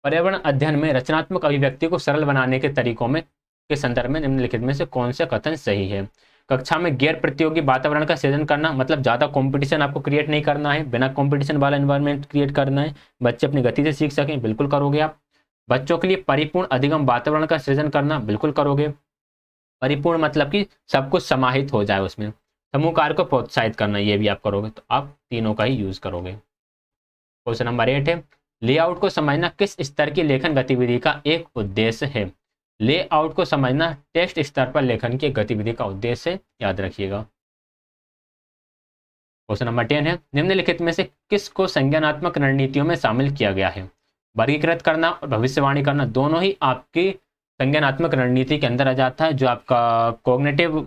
पर्यावरण अध्ययन में रचनात्मक अभिव्यक्ति को सरल बनाने के तरीकों में के संदर्भ में निम्नलिखित में से कौन से कथन सही है? कक्षा में गैर प्रतियोगी वातावरण का सृजन करना, मतलब ज्यादा कंपटीशन आपको क्रिएट नहीं करना है, बिना कंपटीशन वाला एनवायरनमेंट क्रिएट करना है, बच्चे अपनी गति से सीख सकें, बिल्कुल करोगे आप। बच्चों के लिए परिपूर्ण अधिगम वातावरण का सृजन करना, बिल्कुल करोगे। परिपूर्ण मतलब कि सब कुछ समाहित हो जाए उसमें। समूह कार्य को प्रोत्साहित करना, ये भी आप करोगे, तो आप तीनों का ही यूज करोगे। क्वेश्चन नंबर 8 है, लेआउट को समझना किस स्तर की लेखन गतिविधि का एक उद्देश्य है? लेआउट को समझना टेस्ट स्तर पर लेखन की गतिविधि का उद्देश्य है, याद रखिएगा। क्वेश्चन नंबर 10 है, निम्नलिखित में से किसको संज्ञानात्मक रणनीतियों में शामिल किया गया है? वर्गीकृत करना और भविष्यवाणी करना दोनों ही आपकी संज्ञानात्मक रणनीति के अंदर आ जाता है, जो आपका कॉग्निटिव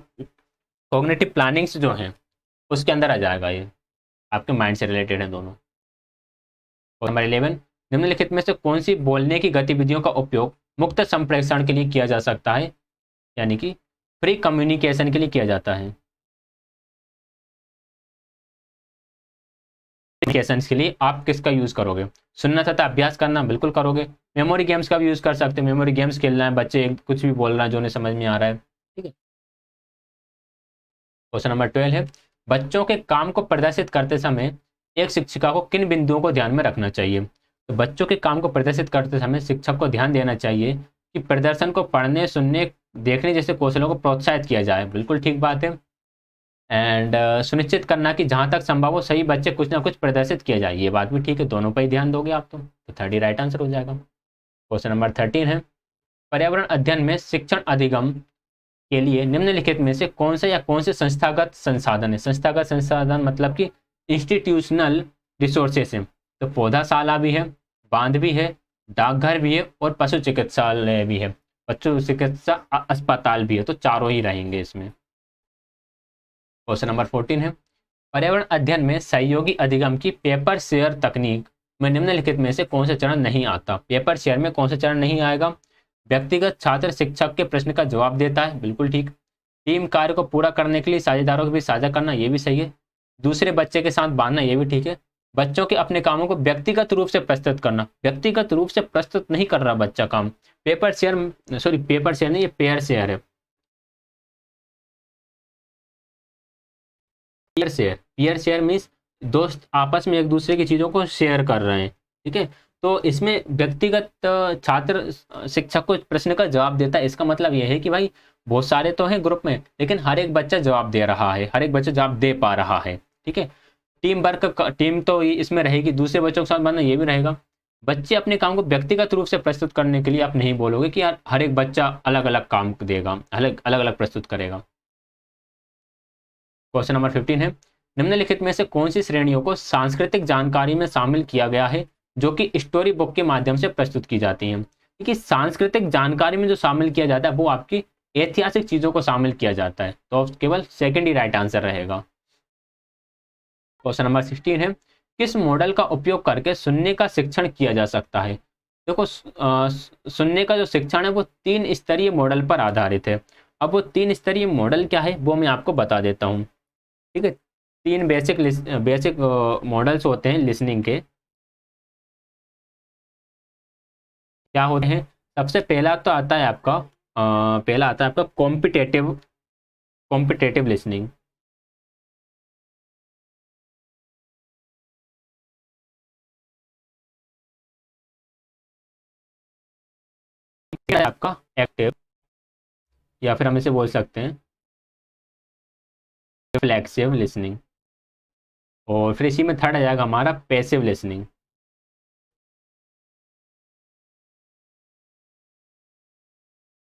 प्लानिंग्स जो है उसके अंदर आ जाएगा, ये आपके माइंड से रिलेटेड है दोनों। नंबर 11, निम्नलिखित में से कौन सी बोलने की गतिविधियों का उपयोग मुक्त संप्रेषण के लिए किया जा सकता है, यानी कि फ्री कम्युनिकेशन के लिए किया जाता है? कम्युनिकेशन के लिए आप किसका यूज करोगे? सुनना तथा अभ्यास करना, बिल्कुल करोगे। मेमोरी गेम्स का भी यूज कर सकते हैं, मेमोरी गेम्स खेलना है, बच्चे कुछ भी बोल रहा है जो उन्हें समझ में आ रहा है, ठीक है। क्वेश्चन नंबर 12 है, बच्चों के काम को प्रदर्शित करते समय एक शिक्षिका को किन बिंदुओं को ध्यान में रखना चाहिए? तो बच्चों के काम को प्रदर्शित करते समय शिक्षक को ध्यान देना चाहिए कि प्रदर्शन को पढ़ने, सुनने, देखने जैसे कौशलों को प्रोत्साहित किया जाए। बिल्कुल ठीक बात है। एंड सुनिश्चित करना कि जहां तक संभव हो सही बच्चे कुछ ना कुछ प्रदर्शित किया जाए। ये बात भी ठीक है, दोनों पर ही ध्यान दोगे आप तो 30 राइट आंसर हो जाएगा। क्वेश्चन नंबर 13 है, पर्यावरण अध्ययन में शिक्षण अधिगम के लिए निम्नलिखित में से कौन से या कौन से संस्थागत संसाधन है। संस्थागत संसाधन मतलब कि इंस्टीट्यूशनल रिसोर्सेस है। तो पौधाशाला भी है, बांध भी है, डाकघर भी है और पशु चिकित्सालय भी है, पशु चिकित्सा अस्पताल भी है। तो चारों ही रहेंगे इसमें। क्वेश्चन नंबर 14 है, पर्यावरण अध्ययन में सहयोगी अधिगम की पेपर शेयर तकनीक में निम्नलिखित में से कौन सा चरण नहीं आता। पेपर शेयर में कौन सा चरण नहीं आएगा। व्यक्तिगत छात्र शिक्षक के प्रश्न का जवाब देता है, बिल्कुल ठीक। टीम कार्य को पूरा करने के लिए साझेदारों के बीच साझा करना, ये भी सही है। दूसरे बच्चे के साथ बांधना, ये भी ठीक है। बच्चों के अपने कामों को व्यक्तिगत रूप से प्रस्तुत करना, व्यक्तिगत रूप से प्रस्तुत नहीं कर रहा बच्चा काम। Paper share, sorry paper share नहीं, ये पेयर शेयर है। पियर शेयर मीन्स दोस्त आपस में एक दूसरे की चीज़ों को शेयर कर रहे हैं, ठीक है। तो इसमें व्यक्तिगत छात्र शिक्षक को प्रश्न का जवाब देता है। इसका मतलब यह है कि भाई बहुत सारे तो हैं ग्रुप में, लेकिन हर एक बच्चा जवाब दे रहा है, हर एक बच्चा जवाब दे पा रहा है, ठीक है। टीम वर्क, टीम तो इसमें रहेगी, दूसरे बच्चों के साथ बनना ये भी रहेगा। बच्चे अपने काम को व्यक्तिगत रूप से प्रस्तुत करने के लिए आप नहीं बोलोगे कि यार हर एक बच्चा अलग अलग काम देगा, अलग अलग प्रस्तुत करेगा। क्वेश्चन नंबर 15 है, निम्नलिखित में से कौन सी श्रेणियों को सांस्कृतिक जानकारी में शामिल किया गया है जो कि स्टोरी बुक के माध्यम से प्रस्तुत की जाती हैं। देखिए सांस्कृतिक जानकारी में जो शामिल किया जाता है वो आपकी ऐतिहासिक चीजों को शामिल किया जाता है, तो केवल सेकंड ही राइट आंसर रहेगा। क्वेश्चन नंबर 16 है, किस मॉडल का उपयोग करके सुनने का शिक्षण किया जा सकता है। देखो सुनने का जो शिक्षण है वो 3 स्तरीय मॉडल पर आधारित है। अब वो 3 स्तरीय मॉडल क्या है वो मैं आपको बता देता हूँ, ठीक है। 3 बेसिक मॉडल्स होते हैं लिसनिंग के। क्या होते हैं, सबसे पहला तो आता है आपका पहला आता है आपका कॉम्पिटेटिव लिसनिंग। आपका एक्टिव, या फिर हम इसे बोल सकते हैं रिफ्लेक्सिव लिसनिंग। और फिर इसी में थर्ड आ जाएगा हमारा पैसिव लिसनिंग।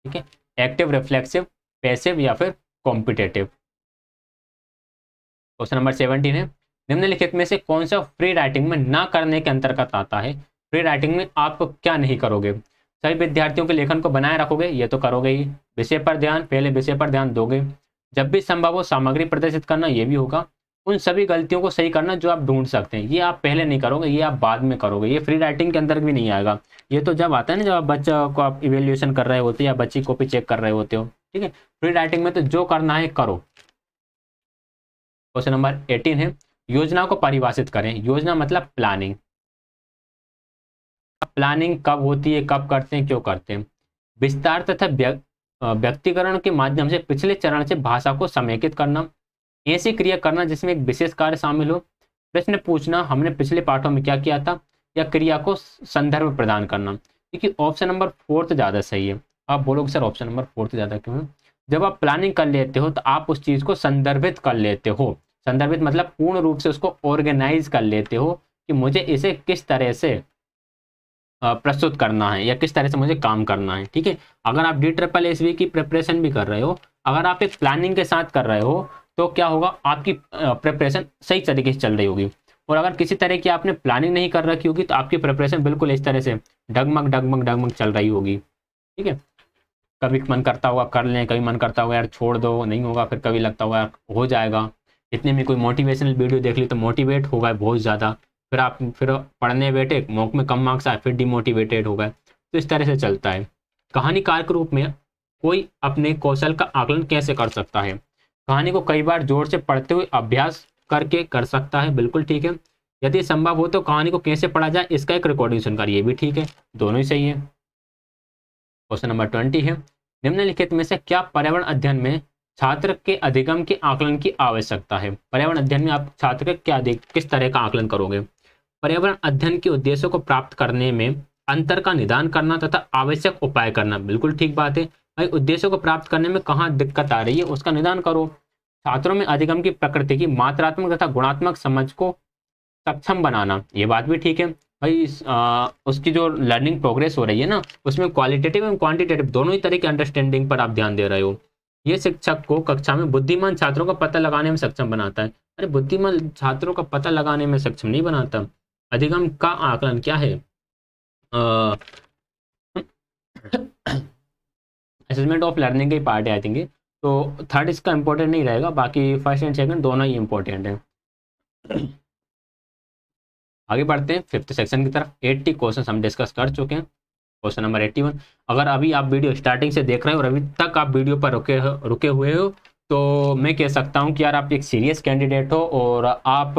ठीक है, एक्टिव, रिफ्लेक्सिव, पैसिव या फिर कॉम्पिटेटिव। क्वेश्चन नंबर 17 है, निम्नलिखित में से कौन सा फ्री राइटिंग में ना करने के अंतर्गत आता है। फ्री राइटिंग में आप क्या नहीं करोगे। सभी विद्यार्थियों के लेखन को बनाए रखोगे, ये तो करोगे ही। विषय पर ध्यान, पहले विषय पर ध्यान दोगे। जब भी संभव हो सामग्री प्रदर्शित करना, ये भी होगा। उन सभी गलतियों को सही करना जो आप ढूंढ सकते हैं, ये आप पहले नहीं करोगे, ये आप बाद में करोगे। ये फ्री राइटिंग के अंदर भी नहीं आएगा। ये तो जब आता है ना, जब आप बच्चा को आप इवेल्युएशन कर रहे होते हो या बच्ची कॉपी चेक कर रहे होते हो, ठीक है। फ्री राइटिंग में तो जो करना है करो। क्वेश्चन नंबर 18 है, योजना को परिभाषित करें। योजना मतलब प्लानिंग। प्लानिंग कब होती है, कब करते हैं, क्यों करते हैं। विस्तार तथा व्यक्तिकरण के माध्यम से पिछले चरण से भाषा को समेकित करना। ऐसी क्रिया करना जिसमें एक विशेष कार्य शामिल हो। प्रश्न पूछना, हमने पिछले पाठों में क्या किया था, या क्रिया को संदर्भ प्रदान करना। क्योंकि ऑप्शन नंबर 4 ज्यादा सही है। आप बोलोगे सर ऑप्शन नंबर 4 ज्यादा क्यों है। जब आप प्लानिंग कर लेते हो तो आप उस चीज को संदर्भित कर लेते हो। संदर्भित मतलब पूर्ण रूप से उसको ऑर्गेनाइज कर लेते हो कि मुझे इसे किस तरह से प्रस्तुत करना है या किस तरह से मुझे काम करना है, ठीक है। अगर आप DSSB की प्रिपरेशन भी कर रहे हो, अगर आप एक प्लानिंग के साथ कर रहे हो तो क्या होगा, आपकी प्रिपरेशन सही तरीके से चल रही होगी। और अगर किसी तरह की आपने प्लानिंग नहीं कर रखी होगी तो आपकी प्रिपरेशन बिल्कुल इस तरह से डगमग डगमग डगमग चल रही होगी, ठीक है। कभी मन करता होगा कर लें, कभी मन करता होगा यार छोड़ दो, नहीं होगा, फिर कभी लगता होगा यार हो जाएगा। इतने में कोई मोटिवेशनल वीडियो देख ली तो मोटिवेट हो गए बहुत ज़्यादा, फिर आप फिर पढ़ने बैठे, मॉक में कम मार्क्स आए, फिर डिमोटिवेटेड हो गए। तो इस तरह से चलता है। कहानीकार के रूप में कोई अपने कौशल का आकलन कैसे कर सकता है। कहानी को कई बार जोर से पढ़ते हुए अभ्यास करके कर सकता है, बिल्कुल ठीक है। यदि संभव हो तो कहानी को कैसे पढ़ा जाए इसका एक रिकॉर्डिंग सुनकर, ये भी ठीक है, दोनों ही सही है। क्वेश्चन नंबर 20 है, निम्नलिखित में से क्या पर्यावरण अध्ययन में छात्र के अधिगम के आकलन की आवश्यकता है। पर्यावरण अध्ययन में आप छात्र के क्या किस तरह का आकलन करोगे। पर्यावरण अध्ययन के उद्देश्यों को प्राप्त करने में अंतर का निदान करना तथा आवश्यक उपाय करना, बिल्कुल ठीक बात है भाई। उद्देश्यों को प्राप्त करने में कहाँ दिक्कत आ रही है उसका निदान करो। छात्रों में अधिगम की प्रकृति की मात्रात्मक तथा गुणात्मक समझ को सक्षम बनाना, ये बात भी ठीक है भाई। उसकी जो लर्निंग प्रोग्रेस हो रही है ना, उसमें क्वालिटेटिव एवं क्वांटिटेटिव दोनों ही तरह की अंडरस्टैंडिंग पर आप ध्यान दे रहे हो। ये शिक्षक को कक्षा में बुद्धिमान छात्रों का पता लगाने में सक्षम बनाता है। अरे बुद्धिमान छात्रों का पता लगाने में सक्षम नहीं बनाता। अधिगम का आकलन क्या है? असेसमेंट ऑफ लर्निंग की पार्ट है आई थिंक। तो थर्ड इसका इंपॉर्टेंट नहीं रहेगा, बाकी फर्स्ट एंड सेकंड दोनों ही इंपॉर्टेंट है। आगे बढ़ते हैं फिफ्थ सेक्शन की तरफ। 80 क्वेश्चन हम डिस्कस कर चुके हैं। क्वेश्चन नंबर 81, अगर अभी आप वीडियो स्टार्टिंग से देख रहे हो और अभी तक आप वीडियो पर रुके हुए हो तो मैं कह सकता हूं कि यार आप एक सीरियस कैंडिडेट हो और आप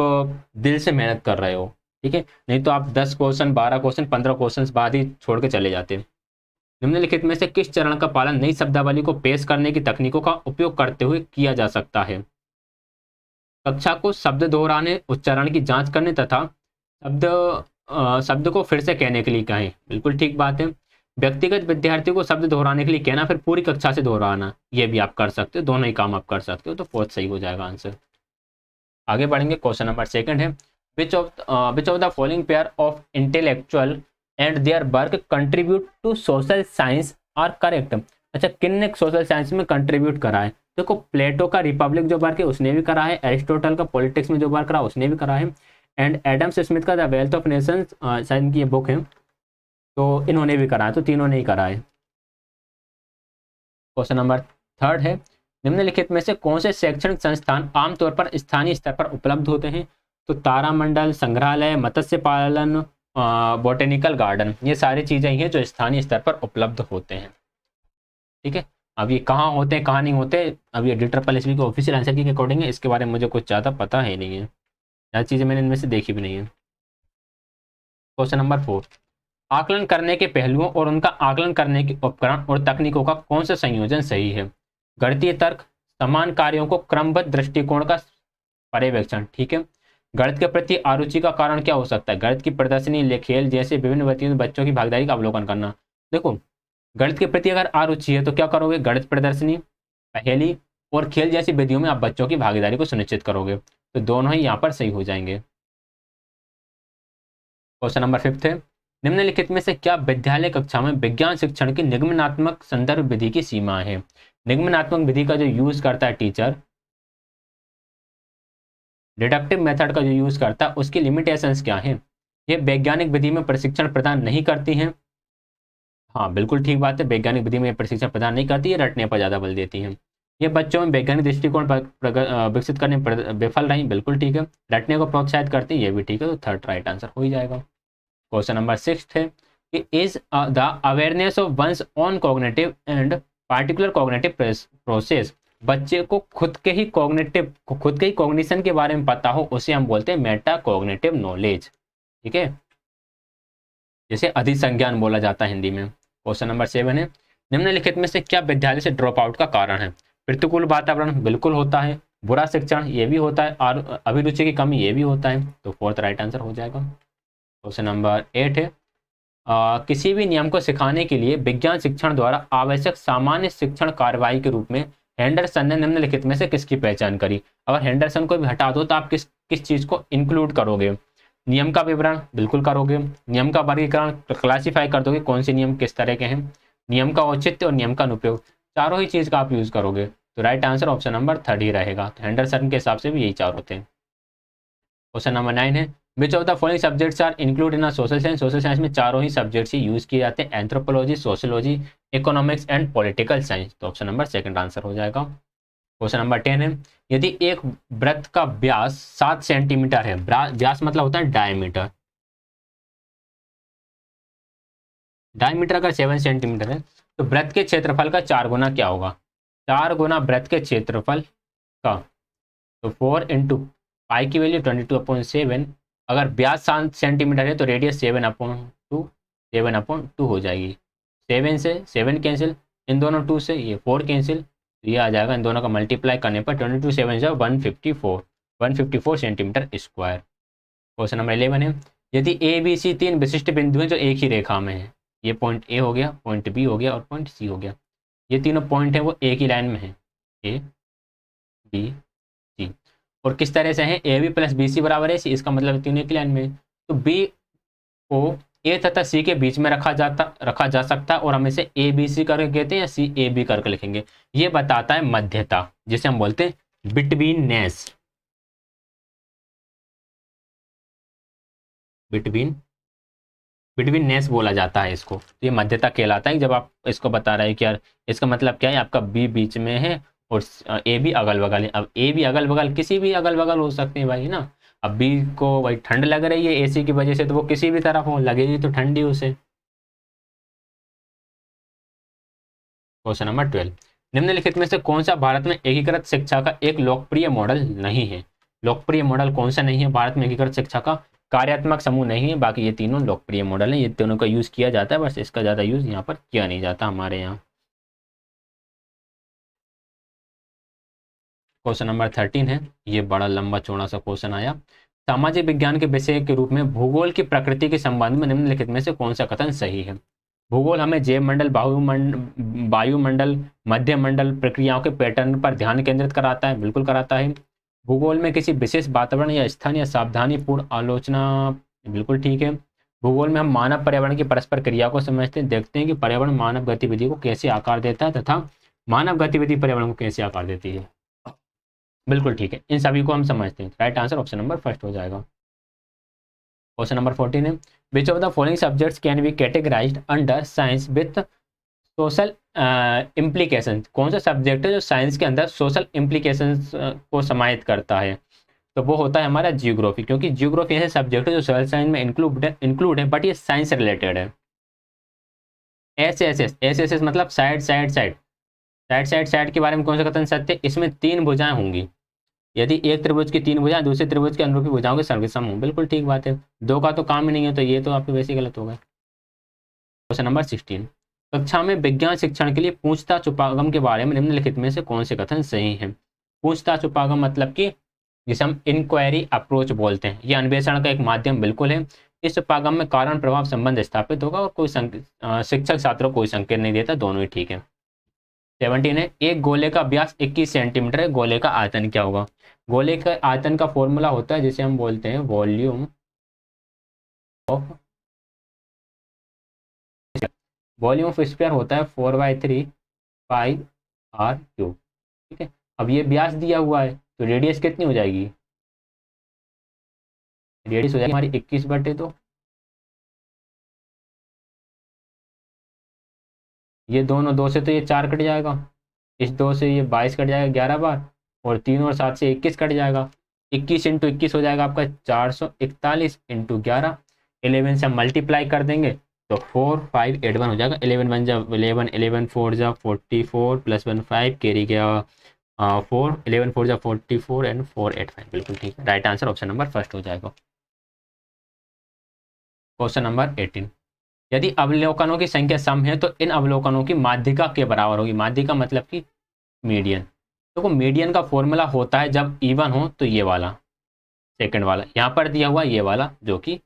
दिल से मेहनत कर रहे हो, ठीक है। नहीं तो आप 10 क्वेश्चन 12 क्वेश्चन 15 क्वेश्चन बाद ही छोड़ के चले जाते हैं। निम्नलिखित में से किस चरण का पालन नई शब्दावली को पेश करने की तकनीकों का उपयोग करते हुए किया जा सकता है? कक्षा को शब्द दोहराने, उच्चारण की जांच करने तथा शब्द को फिर से कहने के लिए कहें, बिल्कुल ठीक बात है। व्यक्तिगत विद्यार्थी को शब्द दोहराने के लिए कहना, फिर पूरी कक्षा से दोहराना, ये भी आप कर सकते हो, दोनों ही काम आप कर सकते हो। तो फोर्थ सही हो जाएगा आंसर। आगे बढ़ेंगे। क्वेश्चन नंबर सेकंड है, which of the following pair of intellectual and their work contribute to social science are correct? अच्छा, किन ने सोशल साइंस में कंट्रीब्यूट करा है? देखो, प्लेटो का रिपब्लिक जो वर्क है उसने भी करा है, एरिस्टोटल का पॉलिटिक्स में जो वर्क करा उसने भी करा है, एंड एडम स्मिथ का द वेल्थ ऑफ नेशंस शायद इनकी ये बुक है, तो इन्होंने भी करा है। तो तीनों ने ही करा है। क्वेश्चन नंबर थर्ड है, निम्नलिखित में से कौन से शैक्षणिक संस्थान आमतौर पर स्थानीय स्तर पर उपलब्ध होते हैं? तो तारामंडल, संग्रहालय, मत्स्य पालन, बोटेनिकल गार्डन, ये सारी चीजें ही हैं जो स्थानीय स्तर पर उपलब्ध होते हैं, ठीक है। अब ये कहाँ होते हैं कहाँ नहीं होते, अब ये DSSB के ऑफिशियल आंसर के अकॉर्डिंग है, इसके बारे में मुझे कुछ ज़्यादा पता है नहीं है, ज़्यादा चीज़ें मैंने इनमें से देखी भी नहीं है। क्वेश्चन नंबर 4, आकलन करने के पहलुओं और उनका आकलन करने के उपकरण और तकनीकों का कौन सा संयोजन सही है? गणितीय तर्क, समान कार्यों को क्रमबद्ध दृष्टिकोण का पर्यवेक्षण, ठीक है। गणित के प्रति आरुचि का कारण क्या हो सकता है? गणित की प्रदर्शनी, खेल जैसे विभिन्न गतिविधियों में बच्चों की भागीदारी का अवलोकन करना। देखो, गणित के प्रति अगर आरुचि है तो क्या करोगे? गणित प्रदर्शनी, पहेली और खेल जैसी विधियों में आप बच्चों की भागीदारी को सुनिश्चित करोगे। तो दोनों ही यहाँ पर सही हो जाएंगे। क्वेश्चन नंबर 5 है, निम्नलिखित में से क्या विद्यालय कक्षा में विज्ञान शिक्षण की निगमनात्मक संदर्भ विधि की सीमा है? निगमनात्मक विधि का जो यूज करता है टीचर, डिडक्टिव मेथड का जो यूज करता है, उसकी लिमिटेशंस क्या है? ये वैज्ञानिक विधि में प्रशिक्षण प्रदान नहीं करती हैं। हाँ, बिल्कुल ठीक बात है, वैज्ञानिक विधि में प्रशिक्षण प्रदान नहीं करती है, रटने पर ज़्यादा बल देती हैं। ये बच्चों में वैज्ञानिक दृष्टिकोण विकसित करने पर विफल रही, बिल्कुल ठीक है। रटने को प्रोत्साहित करती है, ये भी ठीक है। तो थर्ड राइट आंसर हो ही जाएगा। क्वेश्चन नंबर 6 है कि is the awareness of one's on cognitive and particular cognitive process, बच्चे को खुद के ही कॉग्निशन के बारे में पता हो, उसे हम बोलते हैं मेटा कॉग्निटिव नॉलेज, ठीक है, जिसे अधिसंज्ञान बोला जाता है हिंदी में। क्वेश्चन नंबर 7 है, निम्नलिखित में से क्या विद्यालय से ड्रॉप आउट का कारण है? प्रतिकूल वातावरण, बिल्कुल होता है। बुरा शिक्षण, ये भी होता है। और अभिरुचि की कमी, ये भी होता है। तो फोर्थ राइट आंसर हो जाएगा। क्वेश्चन नंबर 8 है, किसी भी नियम को सिखाने के लिए विज्ञान शिक्षण द्वारा आवश्यक सामान्य शिक्षण कार्रवाई के रूप में हेंडरसन ने निम्नलिखित में से किसकी पहचान करी? अगर हेंडरसन को भी हटा दो तो आप किस चीज को इंक्लूड करोगे? नियम का विवरण, बिल्कुल करोगे। नियम का वर्गीकरण, क्लासिफाई कर दोगे कौन से नियम किस तरह के हैं। नियम का औचित्य और नियम का अनुप्रयोग, चारों ही चीज का आप यूज करोगे। तो राइट आंसर ऑप्शन नंबर 3 ही रहेगा। तो हेंडरसन के हिसाब से भी यही चार होते हैं। क्वेश्चन नंबर 9 है, which of the following subjects are include in social science? Social science में चारों ही सब्जेक्ट्स ही यूज किए जाते हैं, anthropology, sociology, economics and political science. तो ऑप्शन नंबर 2 आंसर हो जाएगा। क्वेश्चन नंबर 10 है, यदि एक वृत्त का व्यास 7 सेंटीमीटर है, व्यास मतलब होता है डायमीटर, डायमीटर अगर 7 सेंटीमीटर है तो वृत्त के क्षेत्रफल का 4 गुना क्या होगा? 4 गुना वृत्त के क्षेत्रफल का, तो 4 इंटू पाई की वैल्यू 22/7, अगर व्यास 7 सेंटीमीटर है तो रेडियस 7/2 हो जाएगी। 7 से 7 कैंसिल, इन दोनों 2 से ये 4 कैंसिल, ये आ जाएगा। इन दोनों का मल्टीप्लाई करने पर 22 7 154 सेंटीमीटर स्क्वायर। क्वेश्चन नंबर 11 है, यदि ए बी सी तीन विशिष्ट बिंदु हैं जो एक ही रेखा में है, ये पॉइंट ए हो गया, पॉइंट बी हो गया और पॉइंट सी हो गया, ये तीनों पॉइंट है वो एक ही लाइन में है, ए बी सी। और किस तरह से है, A B plus B C बराबर है सी, इसका मतलब तीनों एक ही लाइन में है। तो बी को ए तथा सी के बीच में रखा जा सकता है और हम इसे ए बी सी करके कहते हैं या सी ए बी करके लिखेंगे। ये बताता है मध्यता, जिसे हम बोलते हैं बिटवीननेस, बिटवीननेस बोला जाता है इसको। तो ये मध्यता कहलाता है जब आप इसको बता रहे हैं कि यार इसका मतलब क्या है, आपका बी बीच में है और ए भी अगल बगल है। अब ए भी अगल बगल, किसी भी अगल बगल हो सकते हैं भाई ना। अब बी को भाई ठंड लग रही है एसी की वजह से, तो वो किसी भी तरफ हो, लगेगी तो ठंडी उसे। क्वेश्चन नंबर 12, निम्नलिखित में से कौन सा भारत में एकीकृत शिक्षा का एक लोकप्रिय मॉडल नहीं है। लोकप्रिय मॉडल कौन सा नहीं है भारत में एकीकृत शिक्षा का? कार्यात्मक समूह नहीं है, बाकी ये तीनों लोकप्रिय मॉडल हैं, ये तीनों का यूज किया जाता है, बस इसका ज़्यादा यूज यहाँ पर किया नहीं जाता हमारे यहाँ। क्वेश्चन नंबर 13 है, ये बड़ा लंबा चौड़ा सा क्वेश्चन आया। सामाजिक विज्ञान के विषय के रूप में भूगोल की प्रकृति के संबंध में निम्नलिखित में से कौन सा कथन सही है? भूगोल हमें जैव मंडल, वायुमंडल, मध्य मंडल प्रक्रियाओं के पैटर्न पर ध्यान केंद्रित कराता है, बिल्कुल कराता है। भूगोल में किसी विशेष वातावरण या स्थान या सावधानीपूर्ण आलोचना, बिल्कुल ठीक है। भूगोल में हम मानव पर्यावरण की परस्पर क्रिया को समझते हैं, देखते हैं कि पर्यावरण मानव गतिविधि को कैसे आकार देता है तथा मानव गतिविधि पर्यावरण को कैसे आकार देती है, बिल्कुल ठीक है। इन सभी को हम समझते हैं। Right answer option number first हो जाएगा। क्वेश्चन नंबर 14 है, which of the following subjects can be categorised under science with social implication. कौन सा सब्जेक्ट है जो साइंस के अंदर सोशल इम्प्लीकेशंस को समाहित करता है? तो वो होता है हमारा जियोग्राफी, क्योंकि जियोग्राफी ऐसे सब्जेक्ट है जो सोशल साइंस में इंक्लूड है बट ये साइंस से रिलेटेड है। एस मतलब साइड के बारे में कौन सा कथन सत्य है? इसमें तीन भुजाएं होंगी, यदि एक त्रिभुज की तीन भुजाएं दूसरे त्रिभुज के अनुरूपी भुजाओं के सर्वसम हो, बिल्कुल ठीक बात है। दो का तो काम ही नहीं है, तो ये तो आपके वैसे गलत होगा। क्वेश्चन नंबर 16, कक्षा में विज्ञान शिक्षण के लिए पूछताछ उपागम के बारे में निम्नलिखित में से कौन से कथन सही हैं? पूछताछ उपागम मतलब कि जिसे हम इंक्वायरी अप्रोच बोलते हैं, ये अन्वेषण का एक माध्यम बिल्कुल है। इस उपागम में कारण प्रभाव संबंध स्थापित होगा और कोई शिक्षक छात्रों को कोई संकेत नहीं देता, दोनों ही ठीक है। 17 है, एक गोले का व्यास 21 सेंटीमीटर है, गोले का आयतन क्या होगा? गोले का आयतन का फॉर्मूला होता है जिसे हम बोलते हैं वॉल्यूम ऑफ स्फीयर होता है 4/3 पाई आर क्यूब, ठीक है। अब ये व्यास दिया हुआ है तो रेडियस कितनी हो जाएगी? रेडियस हो जाएगी हमारी 21/2। ये दोनों दो से तो ये 4 कट जाएगा, इस 2 से ये 22 कट जाएगा 11 बार, और 3 और 7 से 21 कट जाएगा। 21 इंटू 21 हो जाएगा आपका 441 इंटू 11, 11 से हम मल्टीप्लाई कर देंगे तो 4581 हो जाएगा। 11 1 जा 11, 11 4 जा 44 प्लस 1 5 कैरी गया 4, 11 4 जा 44 एंड 485, बिल्कुल ठीक है। Right answer option number first हो जाएगा। क्वेश्चन नंबर 18, यदि अवलोकनों की संख्या सम है तो इन अवलोकनों की माध्यिका के बराबर होगी। माध्यिका मतलब कि मीडियन। देखो मीडियन का फॉर्मूला होता है जब इवन हो तो ये वाला, सेकंड वाला, यहाँ पर दिया हुआ ये वाला जो कि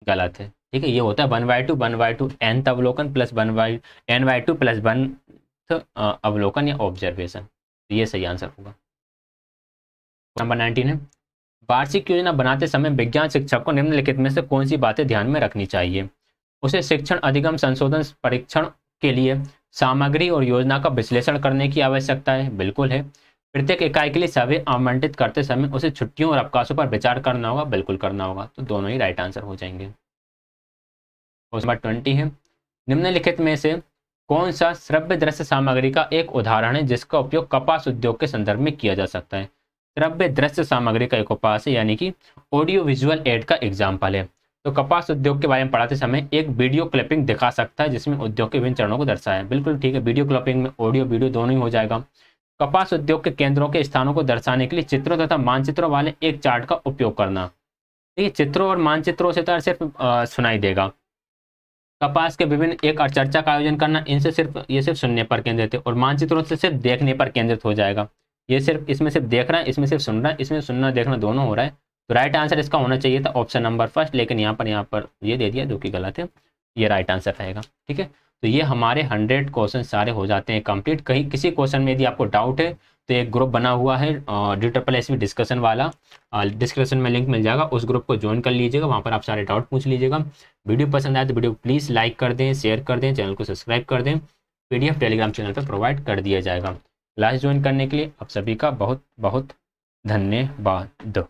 गलत है, ठीक है। ये होता है 1/2 nth अवलोकन प्लस n/2 प्लस 1th अवलोकन या ऑब्जर्वेशन, तो ये सही आंसर होगा। नंबर 19 है, वार्षिक योजना बनाते समय विज्ञान शिक्षक को निम्नलिखित में से कौन सी बातें ध्यान में रखनी चाहिए? उसे शिक्षण अधिगम संशोधन परीक्षण के लिए सामग्री और योजना का विश्लेषण करने की आवश्यकता है, बिल्कुल है। प्रत्येक इकाई के लिए सर्वे आवंटित करते समय उसे छुट्टियों और अवकाशों पर विचार करना होगा, बिल्कुल करना होगा, तो दोनों ही राइट आंसर हो जाएंगे। क्वेश्चन नंबर 20 है, निम्नलिखित में से कौन सा श्रव्य दृश्य सामग्री का एक उदाहरण है जिसका उपयोग कपास उद्योग के संदर्भ में किया जा सकता है? श्रव्य दृश्य सामग्री का एक उपास है, यानी कि ऑडियो विजुअल एड का एग्जाम्पल है। तो कपास उद्योग के बारे में पढ़ाते समय एक वीडियो क्लिपिंग दिखा सकता है जिसमें उद्योग के विभिन्न चरणों को दर्शाया है, बिल्कुल ठीक है। वीडियो क्लिपिंग में ऑडियो वीडियो दोनों ही हो जाएगा। कपास उद्योग के केंद्रों के स्थानों को दर्शाने के लिए चित्रों तथा मानचित्रों वाले एक चार्ट का उपयोग करना। देखिए चित्रों और मानचित्रों से तो सिर्फ सुनाई देगा। कपास के विभिन्न एक चर्चा का आयोजन करना, इनसे सिर्फ सुनने पर केंद्रित है, और मानचित्रों से सिर्फ देखने पर केंद्रित हो जाएगा। ये सिर्फ इसमें सिर्फ देख रहा है, इसमें सिर्फ सुन रहा है, इसमें सुनना देखना दोनों हो रहा है, तो राइट आंसर इसका होना चाहिए था ऑप्शन नंबर फर्स्ट, लेकिन यहाँ पर ये दे दिया जो कि गलत है, ये राइट आंसर रहेगा। ठीक है, तो ये हमारे 100 क्वेश्चन सारे हो जाते हैं कंप्लीट। कहीं किसी क्वेश्चन में यदि आपको डाउट है तो एक ग्रुप बना हुआ है DSSS डिस्कशन वाला, डिस्क्रिप्शन में लिंक मिल जाएगा, उस ग्रुप को ज्वाइन कर लीजिएगा, वहाँ पर आप सारे डाउट पूछ लीजिएगा। वीडियो पसंद आए तो वीडियो प्लीज़ लाइक कर दें, शेयर कर दें, चैनल को सब्सक्राइब कर दें। PDF टेलीग्राम चैनल पर प्रोवाइड कर दिया जाएगा। क्लास ज्वाइन करने के लिए आप सभी का बहुत बहुत धन्यवाद।